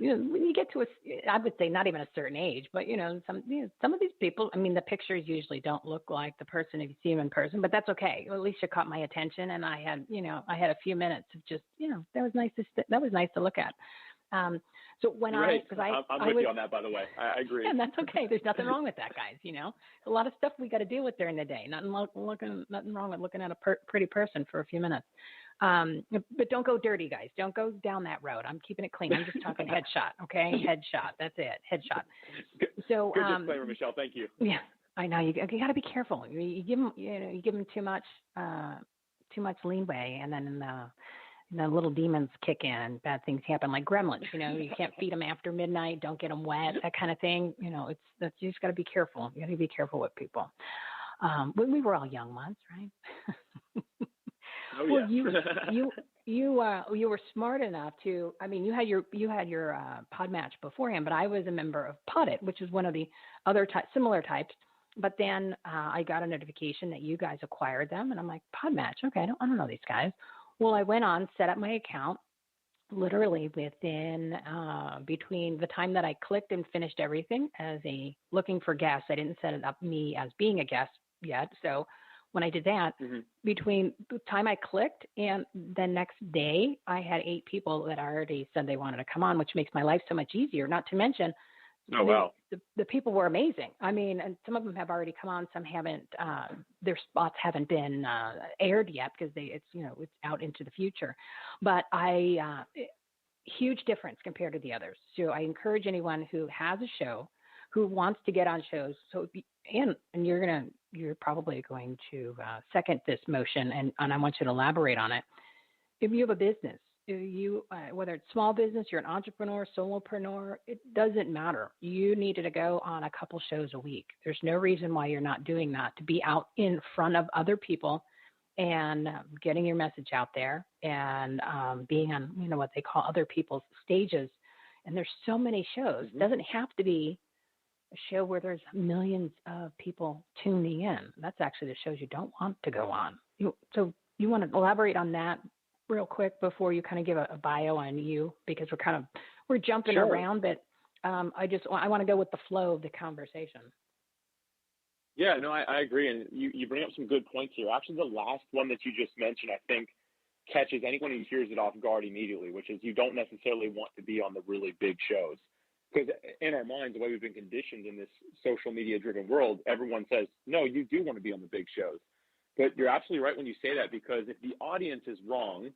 [SPEAKER 1] when you get to I would say not even a certain age, but some of these people. the pictures usually don't look like the person if you see them in person, but that's okay. Well, at least you caught my attention, and I had a few minutes of just that was nice to look at. So when I'm
[SPEAKER 7] with you on that, by the way. I agree.
[SPEAKER 1] Yeah, that's okay. There's nothing wrong with that, guys. A lot of stuff we got to deal with during the day. Nothing wrong with looking at a pretty person for a few minutes. But don't go dirty, guys. Don't go down that road. I'm keeping it clean. I'm just talking headshot. Okay, headshot. That's it. Headshot. So
[SPEAKER 7] good disclaimer, Michelle. Thank you.
[SPEAKER 1] Yeah, I know. You got to be careful. You give them too much leeway, and then the little demons kick in and bad things happen, like gremlins. You can't feed them after midnight. Don't get them wet, that kind of thing. You just got to be careful. You got to be careful with people. When we were all young ones, right?
[SPEAKER 7] Oh,
[SPEAKER 1] well,
[SPEAKER 7] yeah.
[SPEAKER 1] you were smart enough to. You had your Podmatch beforehand, but I was a member of Podit, which is one of the other similar types. But then I got a notification that you guys acquired them, and I'm like, Podmatch, okay, I don't know these guys. Well, I went on, set up my account, literally within between the time that I clicked and finished everything as looking for guests. I didn't set it up me as being a guest yet. So when I did that, between the time I clicked and the next day, I had 8 people that already said they wanted to come on, which makes my life so much easier. Not to mention, the people were amazing. And some of them have already come on. Some haven't. Their spots haven't been aired yet because it's out into the future. But huge difference compared to the others. So I encourage anyone who has a show, who wants to get on shows. So and you're probably going to second this motion, and I want you to elaborate on it. If you have a business, whether it's small business, you're an entrepreneur, solopreneur, it doesn't matter. You needed to go on a couple shows a week. There's no reason why you're not doing that, to be out in front of other people and getting your message out there and being on, what they call other people's stages. And there's so many shows. It doesn't have to be a show where there's millions of people tuning in. That's actually the shows you don't want to go on. So you want to elaborate on that real quick before you kind of give a bio on you, because we're jumping around, but I want to go with the flow of the conversation.
[SPEAKER 7] Yeah, no, I agree. And you bring up some good points here. Actually, the last one that you just mentioned, I think, catches anyone who hears it off guard immediately, which is you don't necessarily want to be on the really big shows. Because in our minds, the way we've been conditioned in this social media-driven world, everyone says, no, you do want to be on the big shows. But you're absolutely right when you say that, because if the audience is wrong,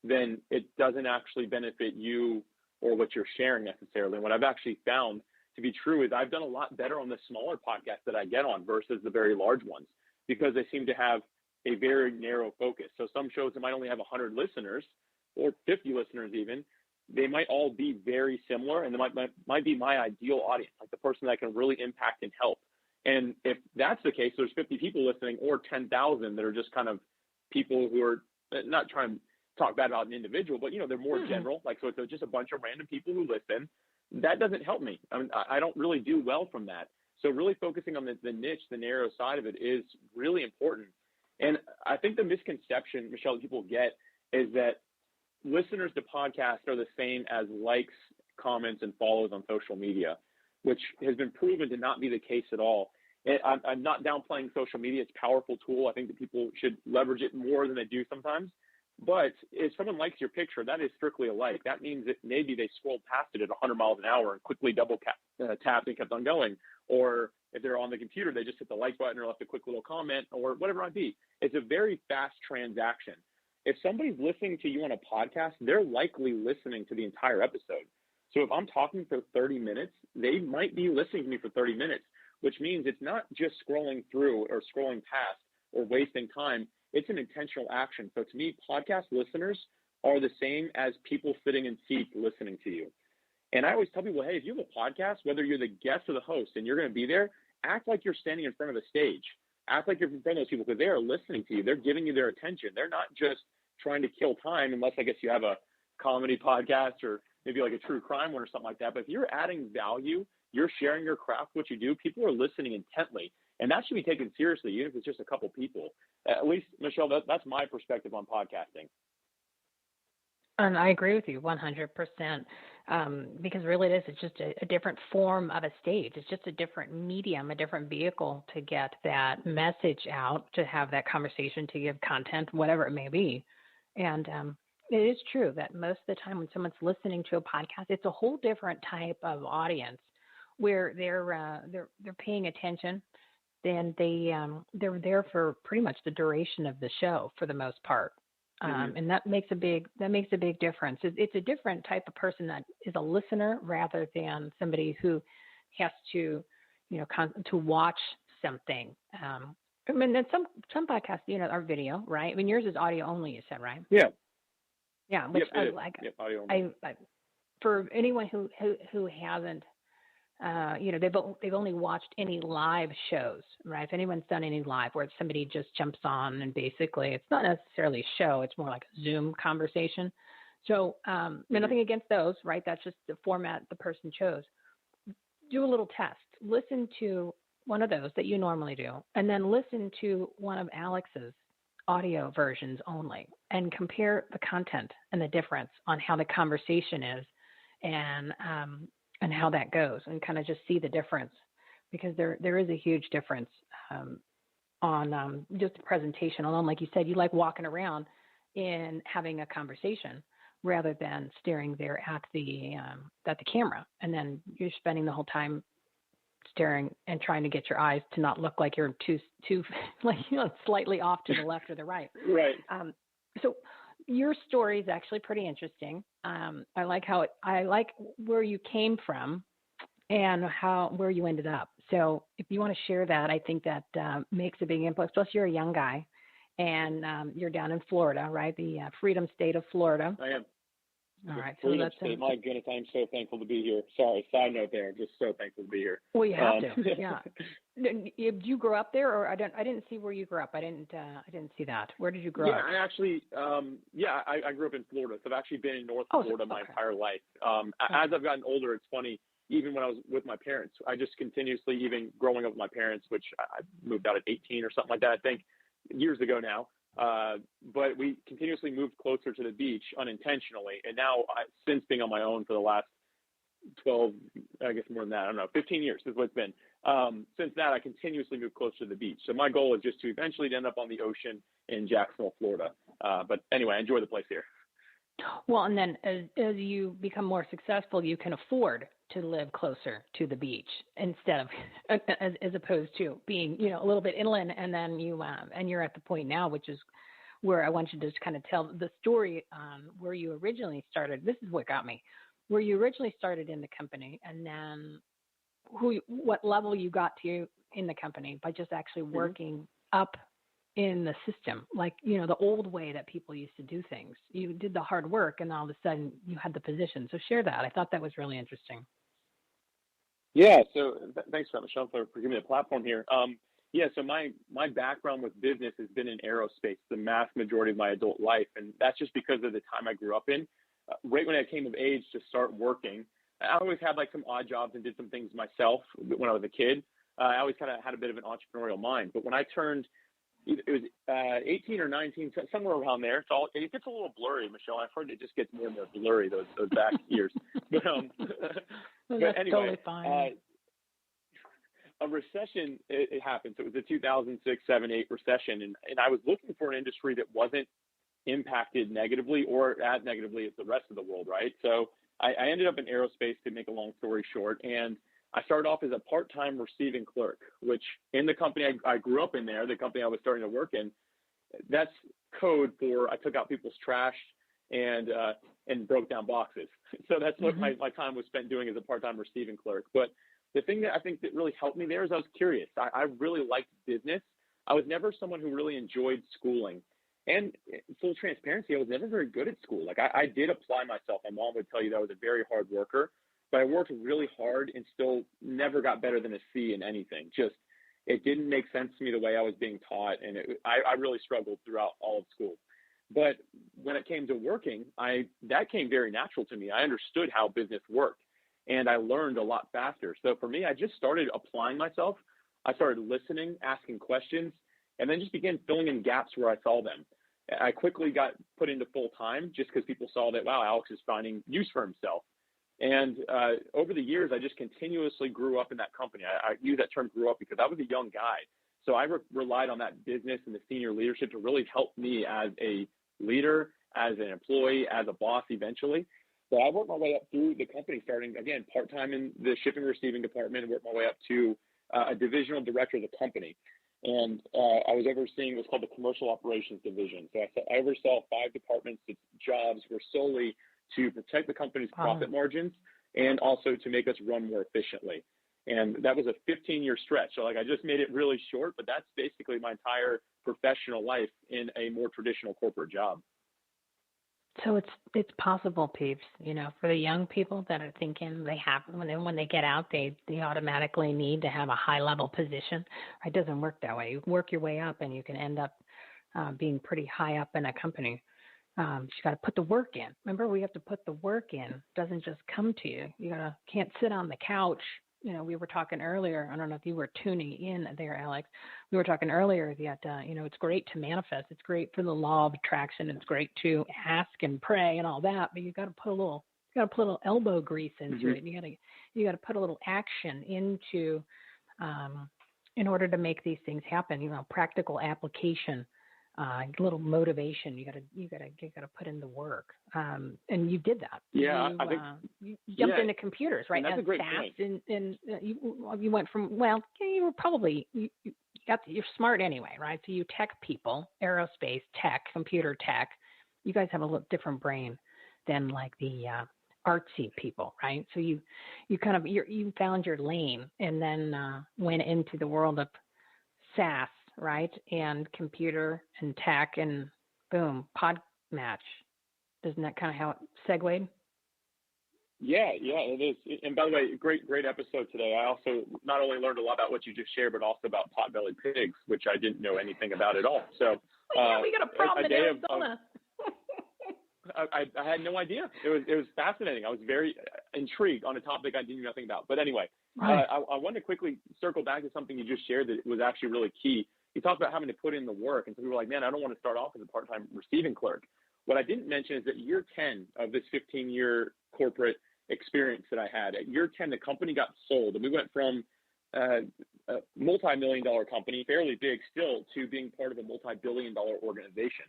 [SPEAKER 7] then it doesn't actually benefit you or what you're sharing necessarily. And what I've actually found to be true is I've done a lot better on the smaller podcasts that I get on versus the very large ones, because they seem to have a very narrow focus. So some shows that might only have 100 listeners or 50 listeners even, they might all be very similar, and they might be my ideal audience, like the person that I can really impact and help. And if that's the case, there's 50 people listening or 10,000 that are just kind of people who are not trying to talk bad about an individual, but, they're more general. Like, so it's just a bunch of random people who listen. That doesn't help me. I mean, I don't really do well from that. So really focusing on the niche, the narrow side of it is really important. And I think the misconception, Michele, that people get is that listeners to podcasts are the same as likes, comments, and follows on social media, which has been proven to not be the case at all. And I'm not downplaying social media. It's a powerful tool. I think that people should leverage it more than they do sometimes. But if someone likes your picture, that is strictly a like. That means that maybe they scrolled past it at 100 miles an hour and quickly tapped and kept on going. Or if they're on the computer, they just hit the like button or left a quick little comment or whatever it might be. It's a very fast transaction. If somebody's listening to you on a podcast, they're likely listening to the entire episode. So if I'm talking for 30 minutes, they might be listening to me for 30 minutes, which means it's not just scrolling through or scrolling past or wasting time. It's an intentional action. So to me, podcast listeners are the same as people sitting in seats listening to you. And I always tell people, hey, if you have a podcast, whether you're the guest or the host and you're going to be there, act like you're standing in front of a stage. Act like you're in front of those people, because they are listening to you. They're giving you their attention. They're not just trying to kill time, unless I guess you have a comedy podcast or maybe like a true crime one or something like that. But if you're adding value, you're sharing your craft, what you do, people are listening intently. And that should be taken seriously, even if it's just a couple people. At least, Michele, that's my perspective on podcasting.
[SPEAKER 1] And I agree with you 100%, because really it's just a different form of a stage. It's just a different medium, a different vehicle to get that message out, to have that conversation, to give content, whatever it may be. And it is true that most of the time when someone's listening to a podcast, it's a whole different type of audience where they're paying attention. Then they're there for pretty much the duration of the show for the most part. And that makes a big difference. It's a different type of person that is a listener rather than somebody who has to, to watch something. I mean, then some podcasts, are video, right? I mean, yours is audio only, you said, right?
[SPEAKER 7] Yeah.
[SPEAKER 1] Yeah. Which
[SPEAKER 7] yep,
[SPEAKER 1] I like.
[SPEAKER 7] Yep, audio only.
[SPEAKER 1] I for anyone who hasn't, they've only watched any live shows, right? If anyone's done any live where somebody just jumps on and basically it's not necessarily a show, it's more like a Zoom conversation. So nothing against those, right? That's just the format the person chose. Do a little test. Listen to one of those that you normally do, and then listen to one of Alex's audio versions only and compare the content and the difference on how the conversation is and how that goes, and kind of just see the difference, because there is a huge difference on just the presentation alone. Like you said, you like walking around and having a conversation rather than staring there at the camera, and then you're spending the whole time staring and trying to get your eyes to not look like you're too like slightly off to the left or the right.
[SPEAKER 7] Right.
[SPEAKER 1] So your story is actually pretty interesting. I like where you came from and where you ended up. So if you want to share that, I think that makes a big impact. Plus, you're a young guy, and you're down in Florida, right? The Freedom State of Florida.
[SPEAKER 7] I am.
[SPEAKER 1] All right.
[SPEAKER 7] So that's my goodness, I'm so thankful to be here. Sorry, side note there. Just so thankful to be here.
[SPEAKER 1] Well, you have to. Yeah. Did you grow up there, or I didn't see where you grew up. I didn't see that. Where did you grow up?
[SPEAKER 7] I actually, I grew up in Florida. So I've actually been in North Florida my entire life. As I've gotten older, it's funny. Even when I was with my parents, I just continuously, even growing up with my parents, which I moved out at 18 or something like that, I think, years ago now. but we continuously moved closer to the beach unintentionally. And now, since being on my own for the last 12, I guess more than that, I don't know, 15 years is what it's been. Since that, I continuously move closer to the beach. So my goal is just to eventually end up on the ocean in Jacksonville, Florida. But anyway, I enjoy the place here.
[SPEAKER 1] Well, and then as you become more successful, you can afford to live closer to the beach instead of, as opposed to being, a little bit inland. And then and you're at the point now, which is where I want you to just kind of tell the story where you originally started. This is what got me, where you originally started in the company, and then what level you got to in the company by just actually working up in the system, like, the old way that people used to do things. You did the hard work and all of a sudden you had the position. So share that. I thought that was really interesting.
[SPEAKER 7] Yeah. So thanks for that, Michelle, for giving me the platform here. So my background with business has been in aerospace, the vast majority of my adult life. And that's just because of the time I grew up in. Right when I came of age to start working, I always had like some odd jobs and did some things myself when I was a kid. I always kind of had a bit of an entrepreneurial mind. But when I turned, it was 18 or 19, somewhere around there. It gets a little blurry, Michelle. I've heard it just gets more and more blurry those back years. But,
[SPEAKER 1] that's
[SPEAKER 7] anyway,
[SPEAKER 1] totally fine.
[SPEAKER 7] A recession, it happened. So it was the 2006, 7, 8 recession. And I was looking for an industry that wasn't impacted negatively or as negatively as the rest of the world, right? So I ended up in aerospace, to make a long story short, and I started off as a part-time receiving clerk, which in the company I grew up in there, the company I was starting to work in, that's code for I took out people's trash and broke down boxes. So that's what my time was spent doing as a part-time receiving clerk. But the thing that I think that really helped me there is I was curious. I really liked business. I was never someone who really enjoyed schooling. And full transparency, I was never very good at school. Like I did apply myself. My mom would tell you that I was a very hard worker, but I worked really hard and still never got better than a C in anything. Just, it didn't make sense to me the way I was being taught. And I really struggled throughout all of school. But when it came to working, that came very natural to me. I understood how business worked and I learned a lot faster. So for me, I just started applying myself. I started listening, asking questions, and then just began filling in gaps where I saw them. I quickly got put into full time just because people saw that, wow, Alex is finding use for himself. And over the years, I just continuously grew up in that company. I use that term grew up because I was a young guy. So I relied on that business and the senior leadership to really help me as a leader, as an employee, as a boss eventually. So I worked my way up through the company, starting, again, part-time in the shipping and receiving department, and worked my way up to a divisional director of the company. And I was overseeing what's called the commercial operations division. So I oversaw 5 departments. Its jobs were solely to protect the company's profit margins and also to make us run more efficiently. And that was a 15-year stretch. So I just made it really short, but that's basically my entire professional life in a more traditional corporate job.
[SPEAKER 1] So it's possible, peeps, for the young people that are thinking they have, when they get out, they automatically need to have a high level position. It doesn't work that way. You work your way up and you can end up being pretty high up in a company. You got to put the work in. Remember, we have to put the work in. It doesn't just come to you. Can't sit on the couch. We were talking earlier, I don't know if you were tuning in there, Alex. We were talking earlier that, it's great to manifest. It's great for the law of attraction. It's great to ask and pray and all that, but you got to put a little elbow grease into it. You got to put a little action into, in order to make these things happen, practical application. A little motivation. You gotta put in the work, and you did that.
[SPEAKER 7] Yeah,
[SPEAKER 1] I think you jumped into computers, right?
[SPEAKER 7] And that's a great
[SPEAKER 1] fast,
[SPEAKER 7] point.
[SPEAKER 1] And you went from you were probably you're smart anyway, right? So you tech people, aerospace tech, computer tech, you guys have a little different brain than like the artsy people, right? So you found your lane, and then went into the world of SaaS. Right, and computer and tech, and boom, pod match. Isn't that kind of how it segued?
[SPEAKER 7] Yeah, it is. And by the way, great episode today. I also not only learned a lot about what you just shared, but also about pot-bellied pigs, which I didn't know anything about at all. So
[SPEAKER 1] we got a problem in Arizona.
[SPEAKER 7] I had no idea. It was fascinating. I was very intrigued on a topic I knew nothing about. But anyway, right. I wanted to quickly circle back to something you just shared that was actually really key. he talked about having to put in the work. And so we were like, man, I don't want to start off as a part-time receiving clerk. What I didn't mention is that year 10 of this 15-year corporate experience that I had, at year 10, the company got sold. And we went from a multi-million-dollar company, fairly big still, to being part of a multi-billion-dollar organization.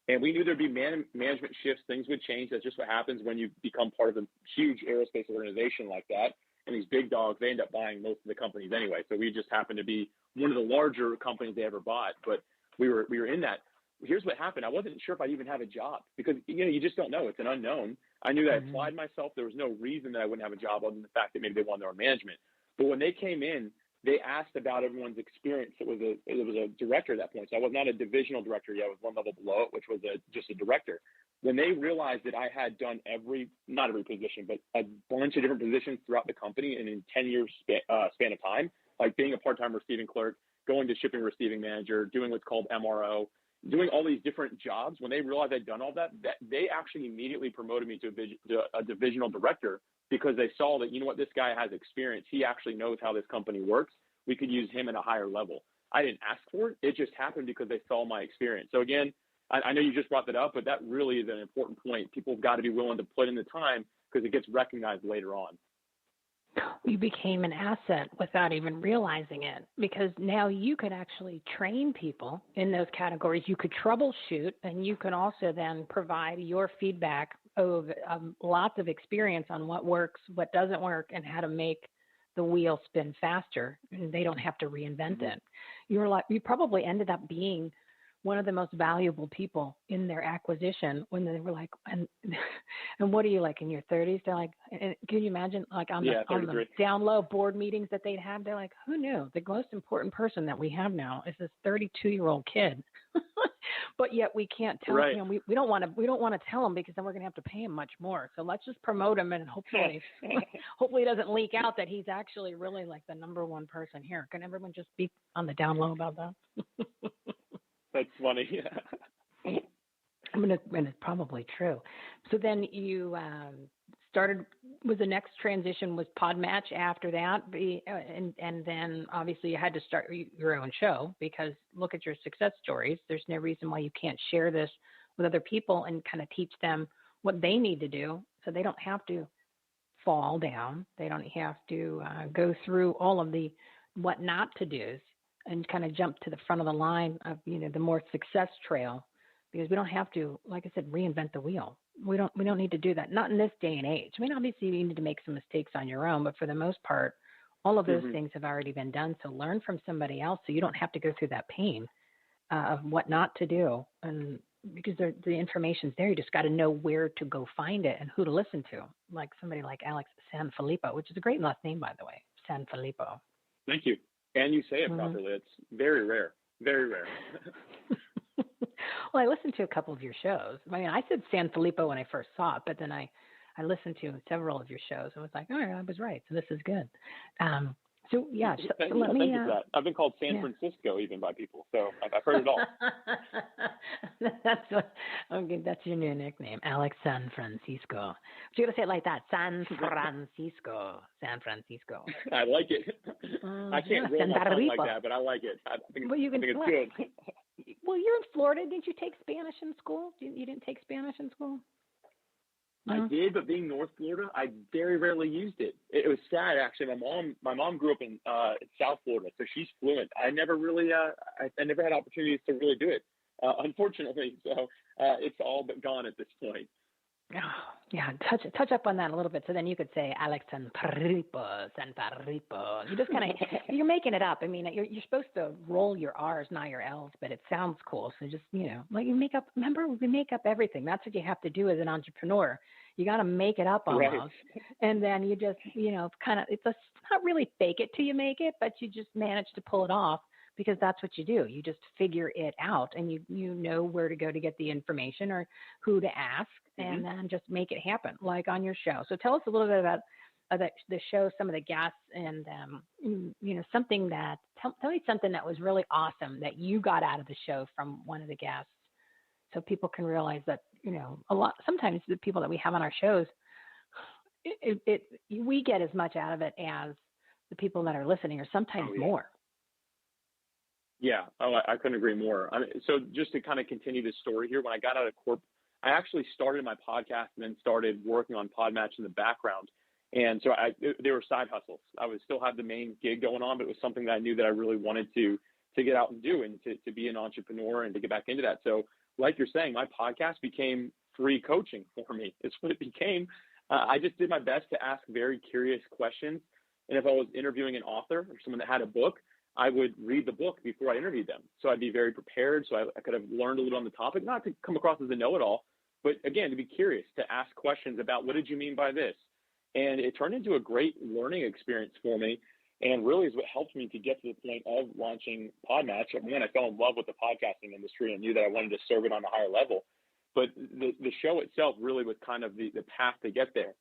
[SPEAKER 7] And we knew there'd be management shifts. Things would change. That's just what happens when you become part of a huge aerospace organization like that. And these big dogs, they end up buying most of the companies anyway. So we just happened to be one of the larger companies they ever bought. But we were in that. Here's what happened. I wasn't sure if I'd even have a job because, you just don't know. It's an unknown. I knew that I applied myself. There was no reason that I wouldn't have a job other than the fact that maybe they wanted their own management. But when they came in, they asked about everyone's experience. It was a director at that point. So I was not a divisional director yet. I was one level below it, which was just a director. When they realized that I had done not every position, but a bunch of different positions throughout the company and in 10 years span of time, like being a part-time receiving clerk, going to shipping receiving manager, doing what's called MRO, doing all these different jobs, when they realized I'd done all that they actually immediately promoted me to a divisional director because they saw that, this guy has experience. He actually knows how this company works. We could use him at a higher level. I didn't ask for it. It just happened because they saw my experience. So again, I know you just brought that up, but that really is an important point. People have got to be willing to put in the time because it gets recognized later on.
[SPEAKER 1] You became an asset without even realizing it because now you could actually train people in those categories. You could troubleshoot, and you can also then provide your feedback of lots of experience on what works, what doesn't work, and how to make the wheel spin faster. And they don't have to reinvent it. You probably ended up being one of the most valuable people in their acquisition when they were like, and what are you like in your 30s? They're like, and can you imagine like on the down low board meetings that they'd have? They're like, who knew? The most important person that we have now is this 32-year-old kid. But yet we can't tell him. We don't want to tell him because then we're going to have to pay him much more. So let's just promote him and hopefully it doesn't leak out that he's actually really like the number one person here. Can everyone just be on the down low about that?
[SPEAKER 7] That's funny. Yeah.
[SPEAKER 1] And it's probably true. So then you was the next transition was Podmatch after that? And then obviously you had to start your own show because look at your success stories. There's no reason why you can't share this with other people and kind of teach them what they need to do so they don't have to fall down. They don't have to go through all of the what not to do's and kind of jump to the front of the line of, the more success trail, because we don't have to, like I said, reinvent the wheel. We don't need to do that. Not in this day and age. I mean, obviously you need to make some mistakes on your own, but for the most part, all of those things have already been done. So learn from somebody else so you don't have to go through that pain of what not to do. And because the information's there, you just got to know where to go find it and who to listen to. Like somebody like Alex Sanfilippo, which is a great last name, by the way, Sanfilippo.
[SPEAKER 7] Thank you. And you say it properly. It's very rare. Very rare.
[SPEAKER 1] Well, I listened to a couple of your shows. I mean, I said Sanfilippo when I first saw it, but then I listened to several of your shows and was like, oh, I was right. So this is good. So let me.
[SPEAKER 7] I've been called San Francisco even by people, so I've heard it all.
[SPEAKER 1] That's your new nickname, Alex San Francisco. But you got to say it like that, San Francisco, San Francisco.
[SPEAKER 7] I like it. I can't roll my tongue like that, but I like it. I think it's good.
[SPEAKER 1] Well, you're in Florida. Didn't you take Spanish in school? You didn't take Spanish in school?
[SPEAKER 7] I did, but being North Florida, I very rarely used it. It was sad, actually. My mom grew up in South Florida, so she's fluent. I never really, I never had opportunities to really do it, unfortunately. So it's all but gone at this point.
[SPEAKER 1] Oh, yeah, touch up on that a little bit. So then you could say Alex Sanfilippo. You just kind of you're making it up. I mean, you're supposed to roll your R's, not your L's, but it sounds cool. So just like you make up. Remember, we make up everything. That's what you have to do as an entrepreneur. You got to make it up almost, right. And then you just kind of it's not really fake it till you make it, but you just manage to pull it off. Because that's what you do. You just figure it out and you know where to go to get the information or who to ask and then just make it happen, like on your show. So tell us a little bit about the show, some of the guests and, something that, tell me something that was really awesome that you got out of the show from one of the guests so people can realize that, sometimes the people that we have on our shows, we get as much out of it as the people that are listening or sometimes more.
[SPEAKER 7] Yeah. Oh, I couldn't agree more. So just to kind of continue this story here, when I got out of corp, I actually started my podcast and then started working on Podmatch in the background. And so they were side hustles. I would still have the main gig going on, but it was something that I knew that I really wanted to get out and do, and to be an entrepreneur and to get back into that. So like you're saying, my podcast became free coaching for me. It's what it became. I just did my best to ask very curious questions. And if I was interviewing an author or someone that had a book, I would read the book before I interviewed them. So I'd be very prepared. So I could have learned a little on the topic, not to come across as a know-it-all, but again, to be curious, to ask questions about what did you mean by this? And it turned into a great learning experience for me, and really is what helped me to get to the point of launching Podmatch. When I fell in love with the podcasting industry and knew that I wanted to serve it on a higher level. But the show itself really was kind of the path to get there.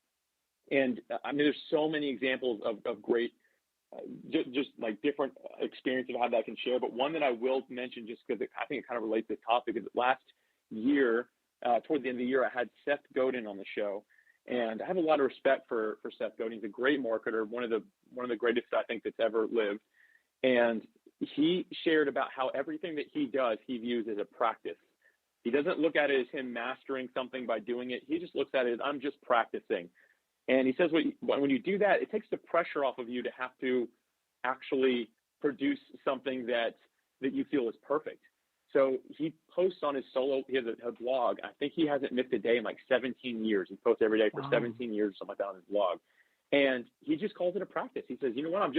[SPEAKER 7] And I mean, there's so many examples of great, just like different experiences of how that I can share. But one that I will mention, just because I think it kind of relates to the topic, is that last year, toward the end of the year, I had Seth Godin on the show. And I have a lot of respect for Seth Godin. He's a great marketer, one of the greatest I think that's ever lived. And he shared about how everything that he does, he views as a practice. He doesn't look at it as him mastering something by doing it. He just looks at it as, I'm just practicing. And he says when you do that, it takes the pressure off of you to have to actually produce something that you feel is perfect. So he posts on his solo, he has a blog. I think he hasn't missed a day in like 17 years. He posts every day for 17 years, something like that on his blog. And he just calls it a practice. He says, you know what,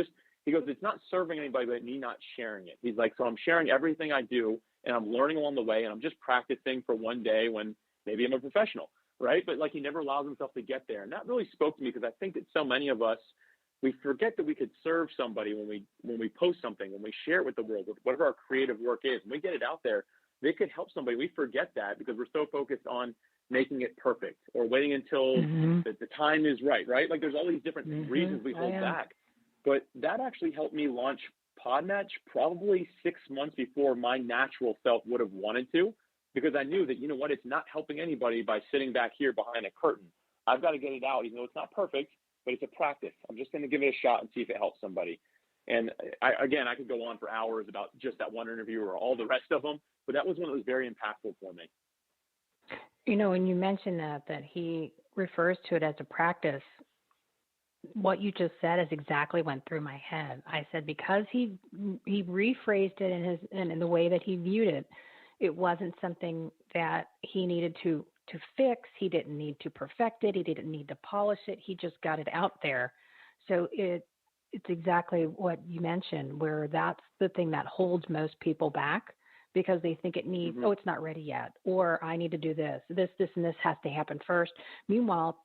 [SPEAKER 7] he goes, it's not serving anybody but me not sharing it. He's like, so I'm sharing everything I do and I'm learning along the way and I'm just practicing for one day when maybe I'm a professional, right? But like he never allows himself to get there. And that really spoke to me because I think that so many of us, we forget that we could serve somebody when we post something, when we share it with the world, whatever our creative work is, when we get it out there, they could help somebody. We forget that because we're so focused on making it perfect or waiting until the time is right? Like there's all these different reasons we hold back. But that actually helped me launch Podmatch probably 6 months before my natural self would have wanted to, because I knew that, you know what, it's not helping anybody by sitting back here behind a curtain. I've got to get it out, even though it's not perfect. But it's a practice. I'm just going to give it a shot and see if it helps somebody. And I could go on for hours about just that one interview or all the rest of them, but that was one that was very impactful for me.
[SPEAKER 1] You know, when you mentioned that he refers to it as a practice, what you just said is exactly went through my head. I said, because he rephrased it in the way that he viewed it, it wasn't something that he needed to fix. He didn't need to perfect it. He didn't need to polish it. He just got it out there. So it's exactly what you mentioned, where that's the thing that holds most people back because they think it needs, it's not ready yet, or I need to do this, and this has to happen first. Meanwhile,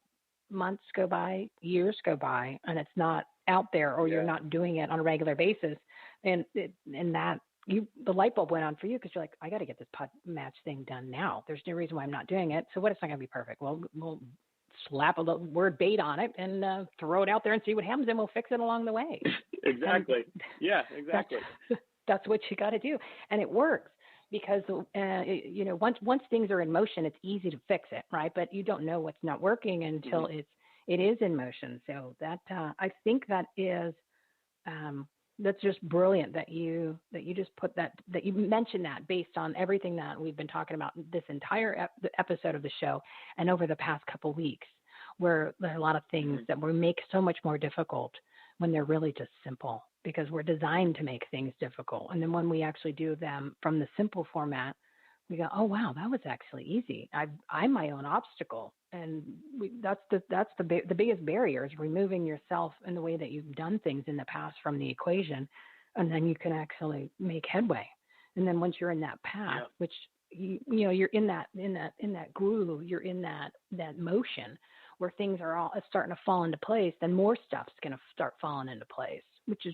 [SPEAKER 1] months go by, years go by, and it's not out there, or you're not doing it on a regular basis. And the light bulb went on for you because you're like, I got to get this Podmatch thing done now. There's no reason why I'm not doing it. So what? It's not going to be perfect. Well, we'll slap a little word bait on it and throw it out there and see what happens, and we'll fix it along the way.
[SPEAKER 7] Exactly. Exactly.
[SPEAKER 1] That's what you got to do, and it works because once things are in motion, it's easy to fix it, right? But you don't know what's not working until it is in motion. So that I think that is. That's just brilliant that you just put that you mentioned that based on everything that we've been talking about this entire episode of the show and over the past couple of weeks, where there are a lot of things that we make so much more difficult when they're really just simple, because we're designed to make things difficult. And then when we actually do them from the simple format, we go, oh wow, that was actually easy. I'm my own obstacle, and that's the biggest barrier, is removing yourself in the way that you've done things in the past from the equation, and then you can actually make headway. And then once you're in that path, which you're in that groove, you're in that motion where things are all starting to fall into place, then more stuff's going to start falling into place, which is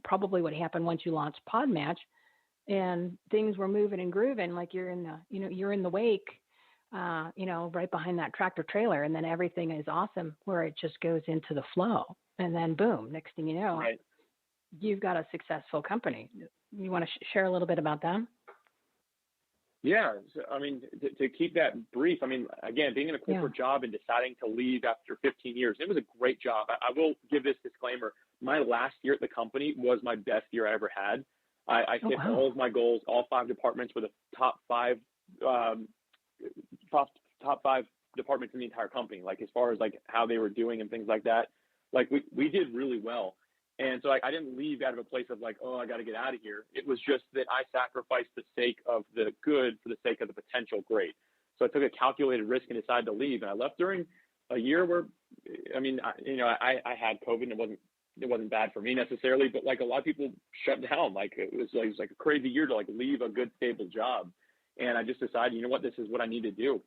[SPEAKER 1] probably what happened once you launched Podmatch. And things were moving and grooving, like you're in the wake, right behind that tractor trailer, and then everything is awesome where it just goes into the flow, and then boom, next thing you know, you've got a successful company. You want to share a little bit about that?
[SPEAKER 7] Yeah, so, I mean, to keep that brief, I mean, again, being in a corporate job and deciding to leave after 15 years, it was a great job. I will give this disclaimer: my last year at the company was my best year I ever had. I hit all of my goals. All 5 departments were the top 5 departments in the entire company, like as far as like how they were doing and things like that. Like we did really well. And so I didn't leave out of a place of like, oh, I got to get out of here. It was just that I sacrificed the sake of the good for the sake of the potential great. So I took a calculated risk and decided to leave. And I left during a year where, I mean, I had COVID and it wasn't bad for me necessarily, but like a lot of people shut down. Like it was like a crazy year to like leave a good, stable job. And I just decided, you know what, this is what I need to do.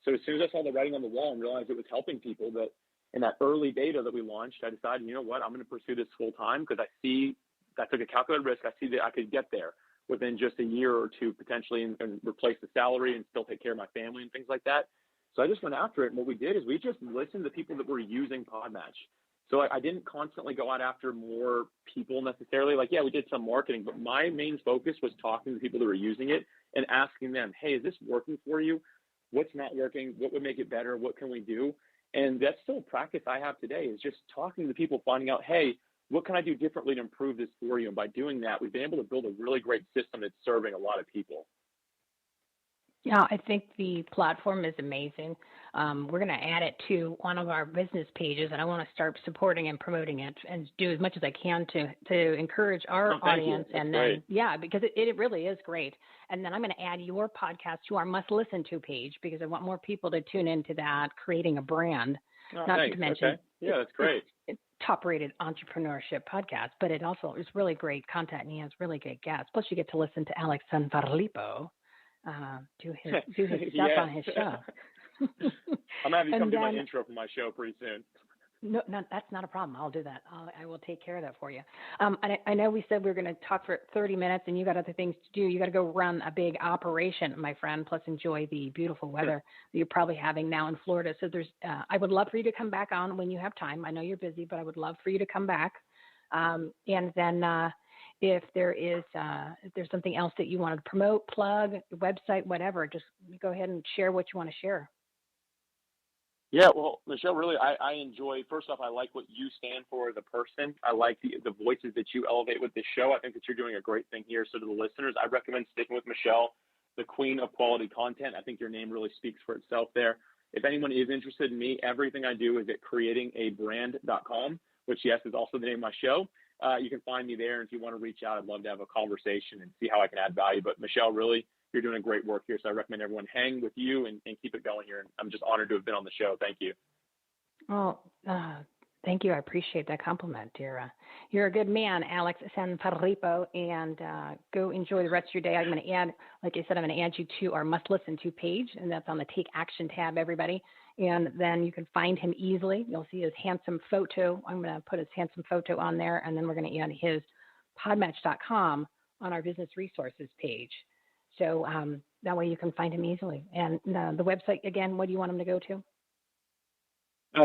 [SPEAKER 7] So as soon as I saw the writing on the wall and realized it was helping people, that in that early beta that we launched, I decided, you know what, I'm going to pursue this full time because I took a calculated risk. I see that I could get there within just a year or two potentially and replace the salary and still take care of my family and things like that. So I just went after it. And what we did is we just listened to people that were using Podmatch. So I didn't constantly go out after more people necessarily. Like, yeah, we did some marketing, but my main focus was talking to people that were using it and asking them, hey, is this working for you? What's not working? What would make it better? What can we do? And that's still a practice I have today, is just talking to people, finding out, hey, what can I do differently to improve this for you? And by doing that, we've been able to build a really great system that's serving a lot of people.
[SPEAKER 1] Yeah, I think the platform is amazing. We're going to add it to one of our business pages, and I want to start supporting and promoting it and do as much as I can to encourage our audience. And then,
[SPEAKER 7] great.
[SPEAKER 1] Yeah, because it really is great. And then I'm going to add your podcast to our must listen to page because I want more people to tune into that, creating a brand.
[SPEAKER 7] Not to mention, okay. Yeah, that's great.
[SPEAKER 1] It's top-rated entrepreneurship podcast, but it also is really great content, and he has really good guests. Plus, you get to listen to Alex Sanfilippo do his stuff on his show.
[SPEAKER 7] I'm having you come do my intro for my show pretty soon.
[SPEAKER 1] No, that's not a problem. I'll do that. I will take care of that for you. And I know we said we were going to talk for 30 minutes, and you got other things to do. You got to go run a big operation, my friend. Plus, enjoy the beautiful weather that you're probably having now in Florida. So I would love for you to come back on when you have time. I know you're busy, but I would love for you to come back. And then if there's something else that you want to promote, plug, website, whatever, just go ahead and share what you want to share.
[SPEAKER 7] Yeah, well, Michele, really, I enjoy, first off, I like what you stand for as a person. I like the voices that you elevate with this show. I think that you're doing a great thing here. So to the listeners, I recommend sticking with Michele, the queen of quality content. I think your name really speaks for itself there. If anyone is interested in me, everything I do is at creatingabrand.com, which, yes, is also the name of my show. You can find me there. And if you want to reach out, I'd love to have a conversation and see how I can add value. But Michele, really, you're doing a great work here. So I recommend everyone hang with you and keep it going here. And I'm just honored to have been on the show. Thank you.
[SPEAKER 1] Well, thank you. I appreciate that compliment, You're a good man, Alex Sanfilippo, and go enjoy the rest of your day. I'm going to add, like I said, I'm going to add you to our must listen to page, and that's on the Take Action tab, everybody. And then you can find him easily. You'll see his handsome photo. I'm going to put his handsome photo on there, and then we're going to add his podmatch.com on our business resources page. So that way you can find him easily. And the website, again, what do you want him to go to?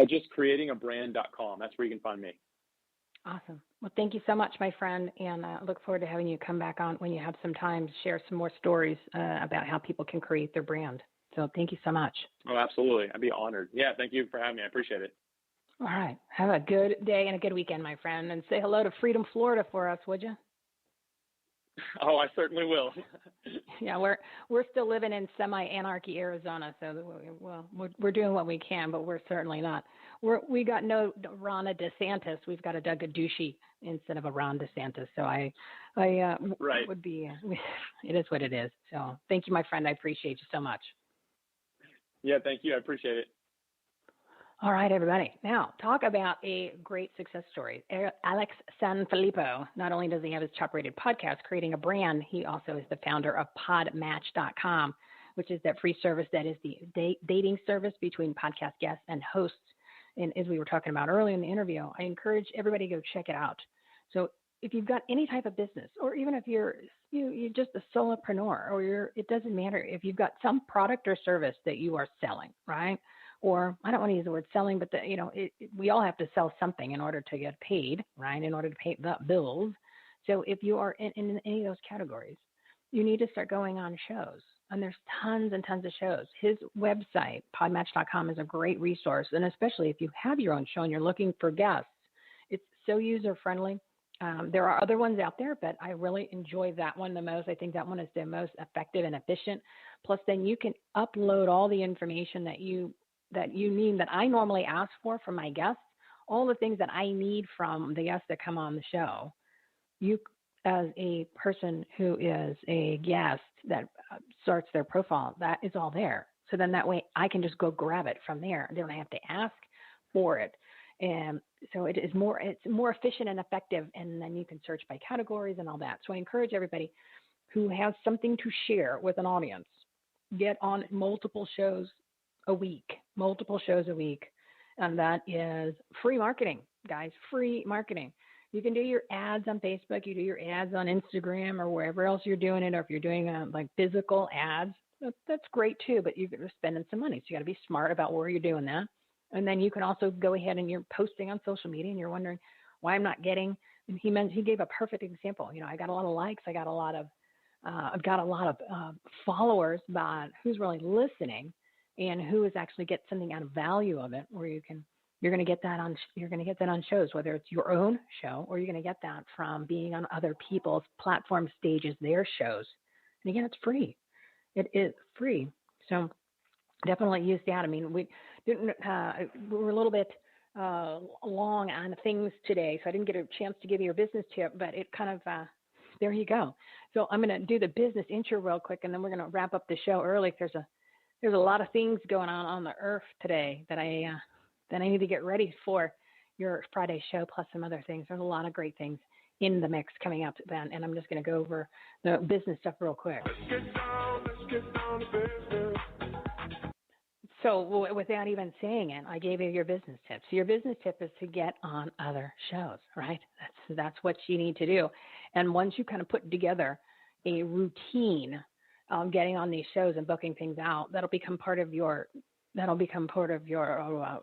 [SPEAKER 7] Just creatingabrand.com. That's where you can find me.
[SPEAKER 1] Awesome. Well, thank you so much, my friend. And I look forward to having you come back on when you have some time to share some more stories about how people can create their brand. So thank you so much.
[SPEAKER 7] Oh, absolutely. I'd be honored. Yeah, thank you for having me. I appreciate it.
[SPEAKER 1] All right. Have a good day and a good weekend, my friend. And say hello to Freedom, Florida for us, would you?
[SPEAKER 7] Oh, I certainly will.
[SPEAKER 1] Yeah, we're still living in semi-anarchy Arizona, so we're doing what we can, but we're certainly not. We got no Ron DeSantis. We've got a Doug Ducey instead of a Ron DeSantis. So I
[SPEAKER 7] right.
[SPEAKER 1] would be. It is what it is. So thank you, my friend. I appreciate you so much.
[SPEAKER 7] Yeah, thank you. I appreciate it.
[SPEAKER 1] All right, everybody. Now, talk about a great success story. Alex Sanfilippo, not only does he have his top-rated podcast, Creating a Brand, he also is the founder of podmatch.com, which is that free service that is the dating service between podcast guests and hosts. And as we were talking about earlier in the interview, I encourage everybody to go check it out. So if you've got any type of business, or even if you're just a solopreneur, or it doesn't matter if you've got some product or service that you are selling, right? Or I don't want to use the word selling, but we all have to sell something in order to get paid, right? In order to pay the bills. So if you are in any of those categories, you need to start going on shows. And there's tons and tons of shows. His website, podmatch.com, is a great resource. And especially if you have your own show and you're looking for guests, it's so user-friendly. There are other ones out there, but I really enjoy that one the most. I think that one is the most effective and efficient. Plus, then you can upload all the information that you need that I normally ask for from my guests, all the things that I need from the guests that come on the show. You, as a person who is a guest that starts their profile, that is all there. So then that way I can just go grab it from there. I don't have to ask for it. And so it's more efficient and effective. And then you can search by categories and all that. So I encourage everybody who has something to share with an audience, get on multiple shows a week. And that is free marketing, guys, free marketing. You can do your ads on Facebook. You do your ads on Instagram or wherever else you're doing it. Or if you're doing like physical ads, that's great too, but you're spending some money. So you got to be smart about where you're doing that. And then you can also go ahead and you're posting on social media and you're wondering why I'm not getting, and he gave a perfect example. I got a lot of likes. I've got a lot of followers, but who's really listening and who is actually get something out of value of it, where you're going to get that on shows, whether it's your own show or you're going to get that from being on other people's platform stages, their shows. And again, it's free. It is free. So definitely use that. I mean, we were a little bit long on things today, so I didn't get a chance to give you a business tip, but it kind of, there you go. So I'm going to do the business intro real quick, and then we're going to wrap up the show early. There's a lot of things going on the earth today that I need to get ready for your Friday show, plus some other things. There's a lot of great things in the mix coming up then, and I'm just going to go over the business stuff real quick. Let's get down to business. So without even saying it, I gave you your business tips. Your business tip is to get on other shows, right? That's what you need to do. And once you kind of put together a routine of getting on these shows and booking things out, that'll become part of your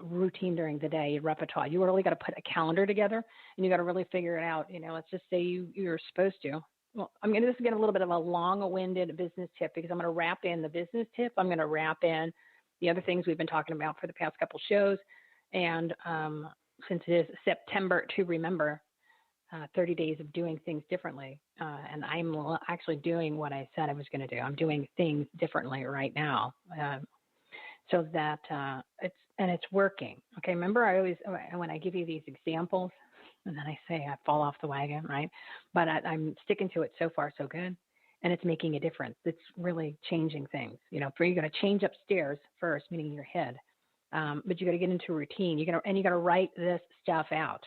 [SPEAKER 1] routine during the day, your repertoire. You really got to put a calendar together, and you got to really figure it out. Let's just say you're supposed to. Well, this is again a little bit of a long-winded business tip, because I'm going to wrap in the business tip. I'm going to wrap in the other things we've been talking about for the past couple shows. And since it is September to remember, 30 days of doing things differently. And I'm actually doing what I said I was going to do. I'm doing things differently right now. So that it's working. Okay. Remember, when I give you these examples and then I say I fall off the wagon, right? But I'm sticking to it so far, so good. And it's making a difference. It's really changing things. You got to change upstairs first, meaning your head. But you got to get into a routine. You got to write this stuff out.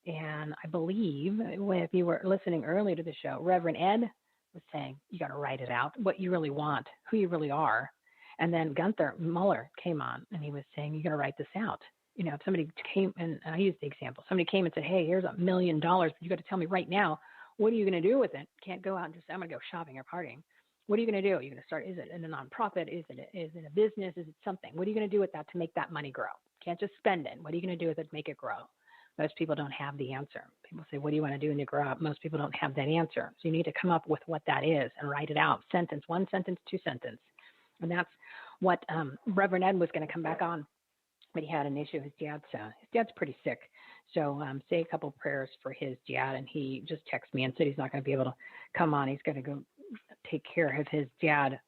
[SPEAKER 1] And I believe if you were listening earlier to the show, Reverend Ed was saying you got to write it out, what you really want, who you really are. And then Gunther Muller came on and he was saying you got to write this out. If somebody came, and I used the example, somebody came and said, hey, here's $1 million, but you got to tell me right now, what are you going to do with it? Can't go out and just say, I'm going to go shopping or partying. What are you going to do? Are you going to start, is it in a nonprofit? Is it a business? Is it something? What are you going to do with that to make that money grow? Can't just spend it. What are you going to do with it to make it grow? Most people don't have the answer. People say, what do you want to do when you grow up? Most people don't have that answer. So you need to come up with what that is and write it out. Sentence, 1 sentence, 2 sentences. And that's what Reverend Ed was going to come back on. But he had an issue. His dad's pretty sick. So say a couple of prayers for his dad. And he just texted me and said he's not going to be able to come on. He's going to go take care of his dad.